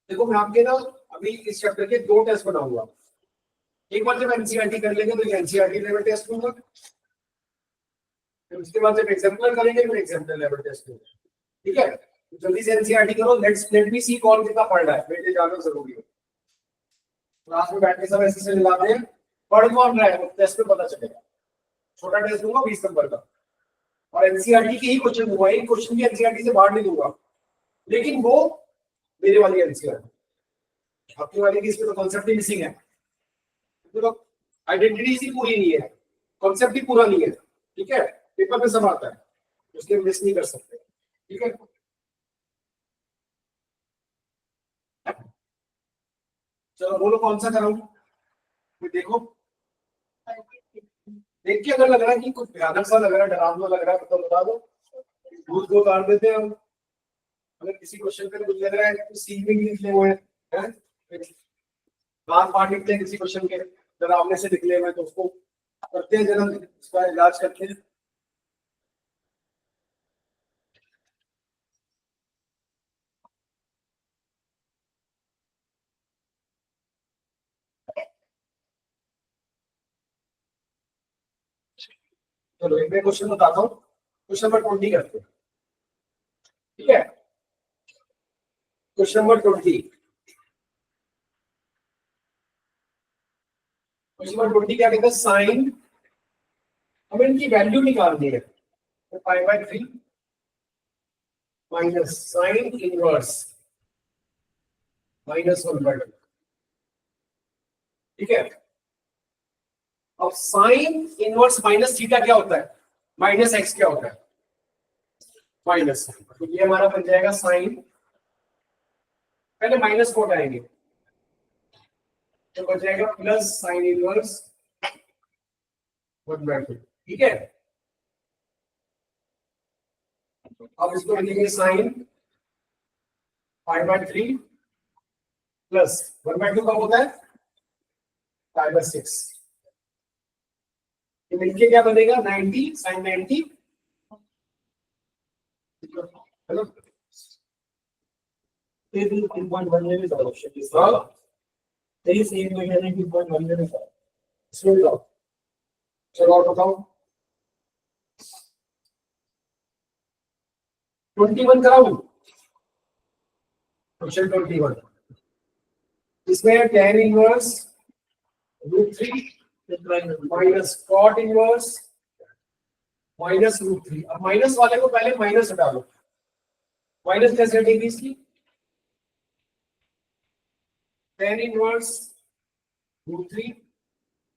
S1: देखो मैं आपके ना अभी इस चैप्टर के 2 टेस्ट बनाऊंगा। एक बार जब एनसीईआरटी कर लेंगे तो एनसीईआरटी लेवल टेस्ट लूंगा, फिर उसके बाद जब एग्जाम्पल करेंगे फिर एग्जाम्पल लेवल टेस्ट लूंगा। ठीक है, तो जल्दी से एनसीईआरटी करो, लेट मी सी कौन कितना पढ़ रहा है, मेरे जाना जरूरी है। क्लास में बैठ के सब ऐसे से मिलाते हैं, पढ़ कौन रहा है वो टेस्ट पे पता चलेगा। छोटा टेस्ट दूंगा 20 नंबर का, और एनसीईआरटी के ही क्वेश्चन दूंगा, एक क्वेश्चन भी एनसीईआरटी से बाहर नहीं दूंगा, लेकिन वो मेरे वाली एनसीईआरटी। आपकी वाली की इसमें तो कॉन्सेप्ट ही मिसिंग है, तो आइडेंटिटी ही पूरी नहीं है, कॉन्सेप्ट ही पूरा नहीं है। ठीक है, पेपर में सब आता है, उसके मिस नहीं कर सकते। ठीक है, चलो बोलो कौन सा कराऊं, फिर देखो, देख के अगर लग रहा है कि कुछ भयानक सा लग रहा है, डरावना लग रहा है तो बता दो, भूत को काट देते हैं हम। अगर किसी क्वेश्चन पे कुछ लग रहा है तो सी में लिखले हुए हैं, बार बार लिखते हैं किसी क्वेश्चन के डरावने से निकले हुए, तो उसको करते हैं जरा, उसका इलाज करते हैं। चलो एक मैं क्वेश्चन बताता हूँ, क्वेश्चन नंबर 20 करते हैं। ठीक है, क्वेश्चन नंबर 20, क्वेश्चन नंबर 20 क्या कहते हैं? साइन, हमें इनकी वैल्यू निकालनी है, तो pi by 3 minus sine inverse minus 1/2। ठीक है, अब साइन इनवर्स माइनस थीटा क्या होता है? माइनस एक्स क्या होता है? माइनस, तो ये हमारा बन जाएगा साइन, पहले माइनस को हटाएंगे तो बन जाएगा प्लस साइन इनवर्स 1/2। ठीक है, अब इसको लिखेंगे साइन पाई बाय 3 प्लस 1/2 कब होता है? Pi by 6। ये मिलके क्या बनेगा? 90 साइन 90। हेलो, चलो और बताओ, 21 कराऊं? क्वेश्चन 21, इसमें tan inverse √3 minus cot inverse minus root 3। अब माइनस वाले को पहले माइनस हटा लो। माइनस कैसे हटेगी इसकी? tan इनवर्स रूट 3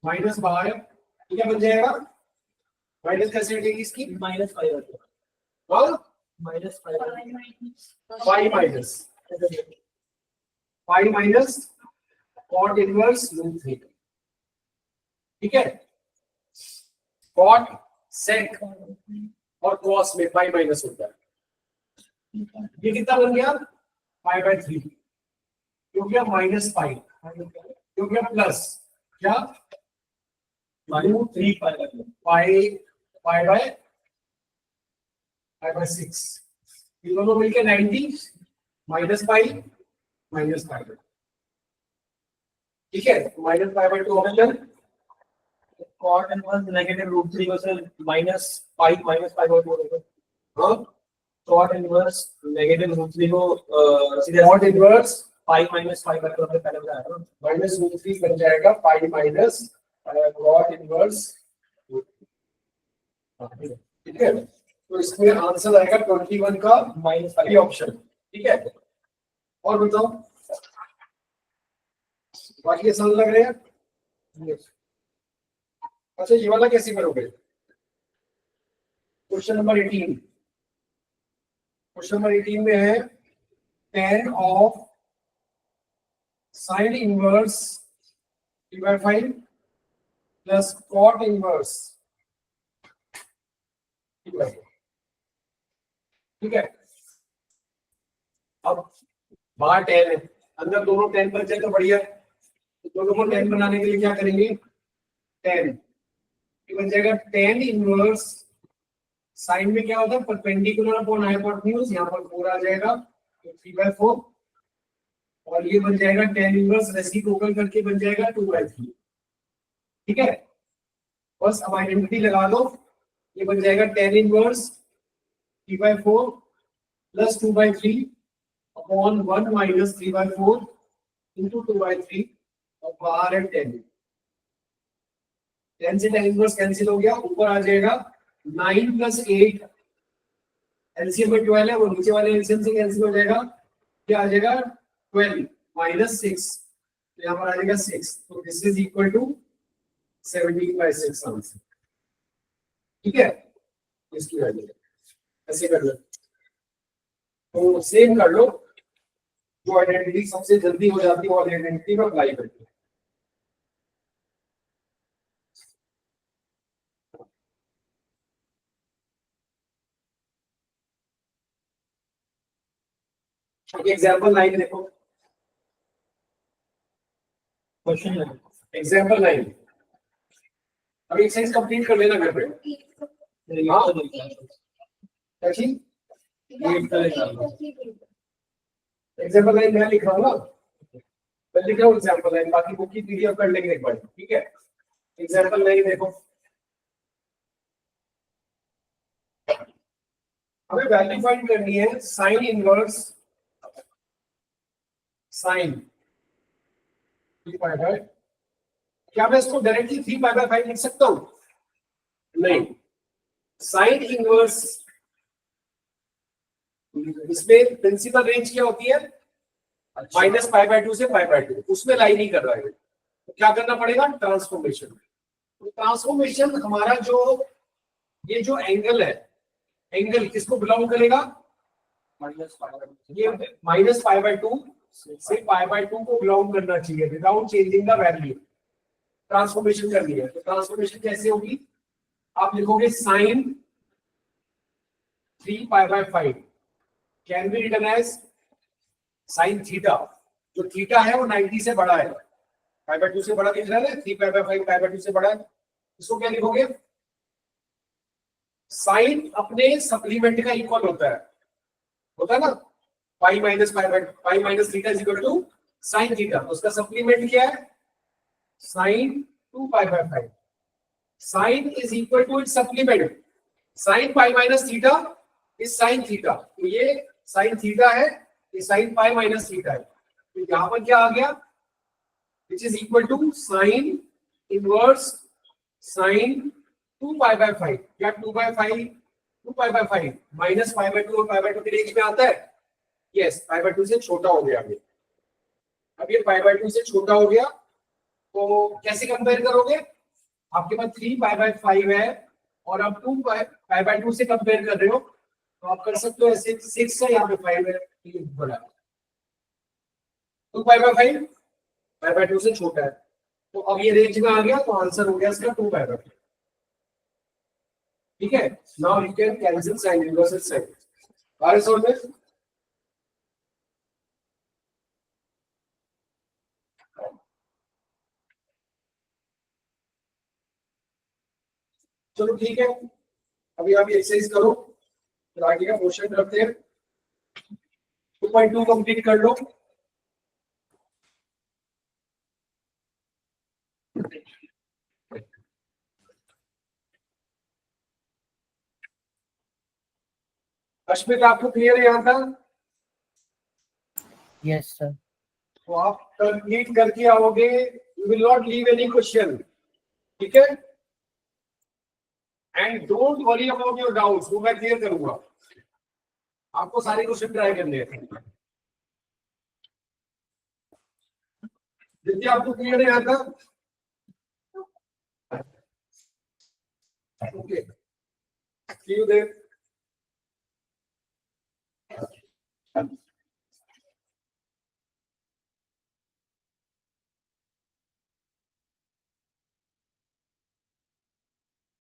S1: माइनस बाहर है, ठीक है, बन जाएगा। माइनस कैसे हटेगी इसकी?
S3: -5 आता है,
S1: हाँ,
S3: -5
S1: pi minus cot inverse root 3, ठीक है। कॉट सेक और कॉस में पाई माइनस होता है। ये कितना बन गया? पाई/3, क्योंकि माइनस पाई, क्योंकि प्लस क्या
S3: -3
S1: पाई पाई/6, ये दोनों मिलके 90 माइनस पाई, ठीक है। माइनस पाई/2 option
S3: cot inverse negative root 3 को सर -5 होगा।
S1: हाँ,
S3: cot इनवर्स नेगेटिव रूट 3 को सीधे
S1: कॉट इनवर्स
S3: पाई -5 करके हमने पहले बताया था।
S1: माइनस रूट 3 बन जाएगा पाई माइनस कॉट इनवर्स, ठीक है। तो इसमें आंसर आएगा 21 का
S3: -5
S1: ऑप्शन, ठीक है। और बताओ, बाकी ये समझ लग रहे हैं? अच्छा, ये वाला कैसे करोगे? क्वेश्चन नंबर 18, क्वेश्चन नंबर 18 में है tan of sine inverse t/5 plus cot inverse t/5, ठीक है। अब बाहर tan है, अंदर दोनों tan बन जाए तो बढ़िया है। तो दोनों को tan बनाने के लिए क्या करेंगे? tan ये बन जाएगा tan इनवर्स, साइन में क्या होता है? परपेंडिकुलर अपॉन हाइपोटेन्यूज, यहाँ पर 4 आ जाएगा तो 3/4, और ये बन जाएगा tan इनवर्स रेसिप्रोकल करके बन जाएगा 2/3, ठीक है। बस अब आइडेंटिटी लगा दो, ये बन जाएगा tan inverse 3/4 plus 2/3 upon 1 minus 3/4 into 2/3, और बाहर है 10। 10 से tan इनवर्स कैंसिल हो गया, ऊपर आ जाएगा 9 प्लस 8, एलसीएम में 12 है, वो नीचे वाले एलसीएम से कैंसिल हो जाएगा, क्या आ जाएगा 12 माइनस 6, तो यहाँ पर आ जाएगा 6, तो this is equal to 17/6 answer, ठीक है। इसकी वैल्यू ऐसे कर लो, तो सेम कर लो, जो आइडेंटिटी सबसे जल्दी हो जाती है वो आइडेंटिटी में अप्लाई करके। एग्जाम्पल 9 देखो,
S3: क्वेश्चन है
S1: एग्जाम्पल 9, अब एक्सरसाइज कंप्लीट कर लेना घर पे। अच्छी एग्जाम्पल 9 मैं लिख रहा हूँ ना, मैं लिख रहा हूँ एग्जाम्पल 9, बाकी बुक की पीडीएफ कर लेंगे एक बार, ठीक है। एग्जाम्पल 9 देखो, हमें वैल्यू फाइंड करनी है साइन इनवर्स साइन 3/5। क्या मैं इसको डायरेक्टली 3/5 लिख सकता हूँ? नहीं, साइन इनवर्स इसमें प्रिंसिपल रेंज क्या होती है? -π/2 से π/2, उसमें लाई नहीं कर रहा है, तो क्या करना पड़ेगा? ट्रांसफॉर्मेशन। तो ट्रांसफॉर्मेशन हमारा जो ये जो एंगल है, एंगल किसको बिलोंग करेगा? ये -π/2 से π/2 को बिलोंग करना चाहिए without changing the value. Transformation करनी है, तो ट्रांसफॉर्मेशन कैसे होगी? आप लिखोगे sine 3π/5 can be written as sine theta, जो थीटा है वो 90 से बड़ा है, π/2 से बड़ा दिख रहा है, 3π/5 π/2 से बड़ा है, इसको क्या लिखोगे? साइन अपने सप्लीमेंट का इक्वल होता है ना, pi minus theta is equal to sine theta, तो उसका सप्लीमेंट क्या है? Sine 2π/5, sine is equal to its supplement, sine pi minus theta is sine theta, तो ये साइन थीटा है, ये साइन पाई माइनस थीटा है, तो यहां पर क्या आ गया? Which is equal to sine inverse sine 2 pi by 5 या 2 by 5 2 pi by 5 minus pi by 2 और पाई बाय 2 के रेंज में आता है। यस, पाई बाय 2 से छोटा हो गया अभी। अब ये पाई बाय 2 से छोटा हो गया तो कैसे कंपेयर करोगे? आपके पास 3 पाई बाय 5 है और आप 2 पाई बाय 2 से कंपेयर कर रहे हो तो आप कर सकते हो ऐसे 6 है, यहाँ पे 5 है, ये बड़ा 2 पाई बाय 5 पाई बाय 2 से छोटा है तो अब ये रेंज में आ गया तो आंसर हो गया इसका 2 पाई बाय 5। ठीक है, now you can cancel sign inverse sign. Bar solve में चलो ठीक है, अभी आप एक्सरसाइज करो फिर आगे का क्वेश्चन करते हैं। 2.2 कंप्लीट कर लो। अश्मित आपको क्लियर है यहाँ तक?
S2: Yes sir.
S1: तो आप कंप्लीट करके आओगे, you will not leave any question. ठीक है, and don't worry about your doubts, वो मैं क्लियर करूंगा। आपको सारे क्वेश्चन ट्राई करने हैं। जितने आपको क्लियर है यहाँ तक? Okay, see you there.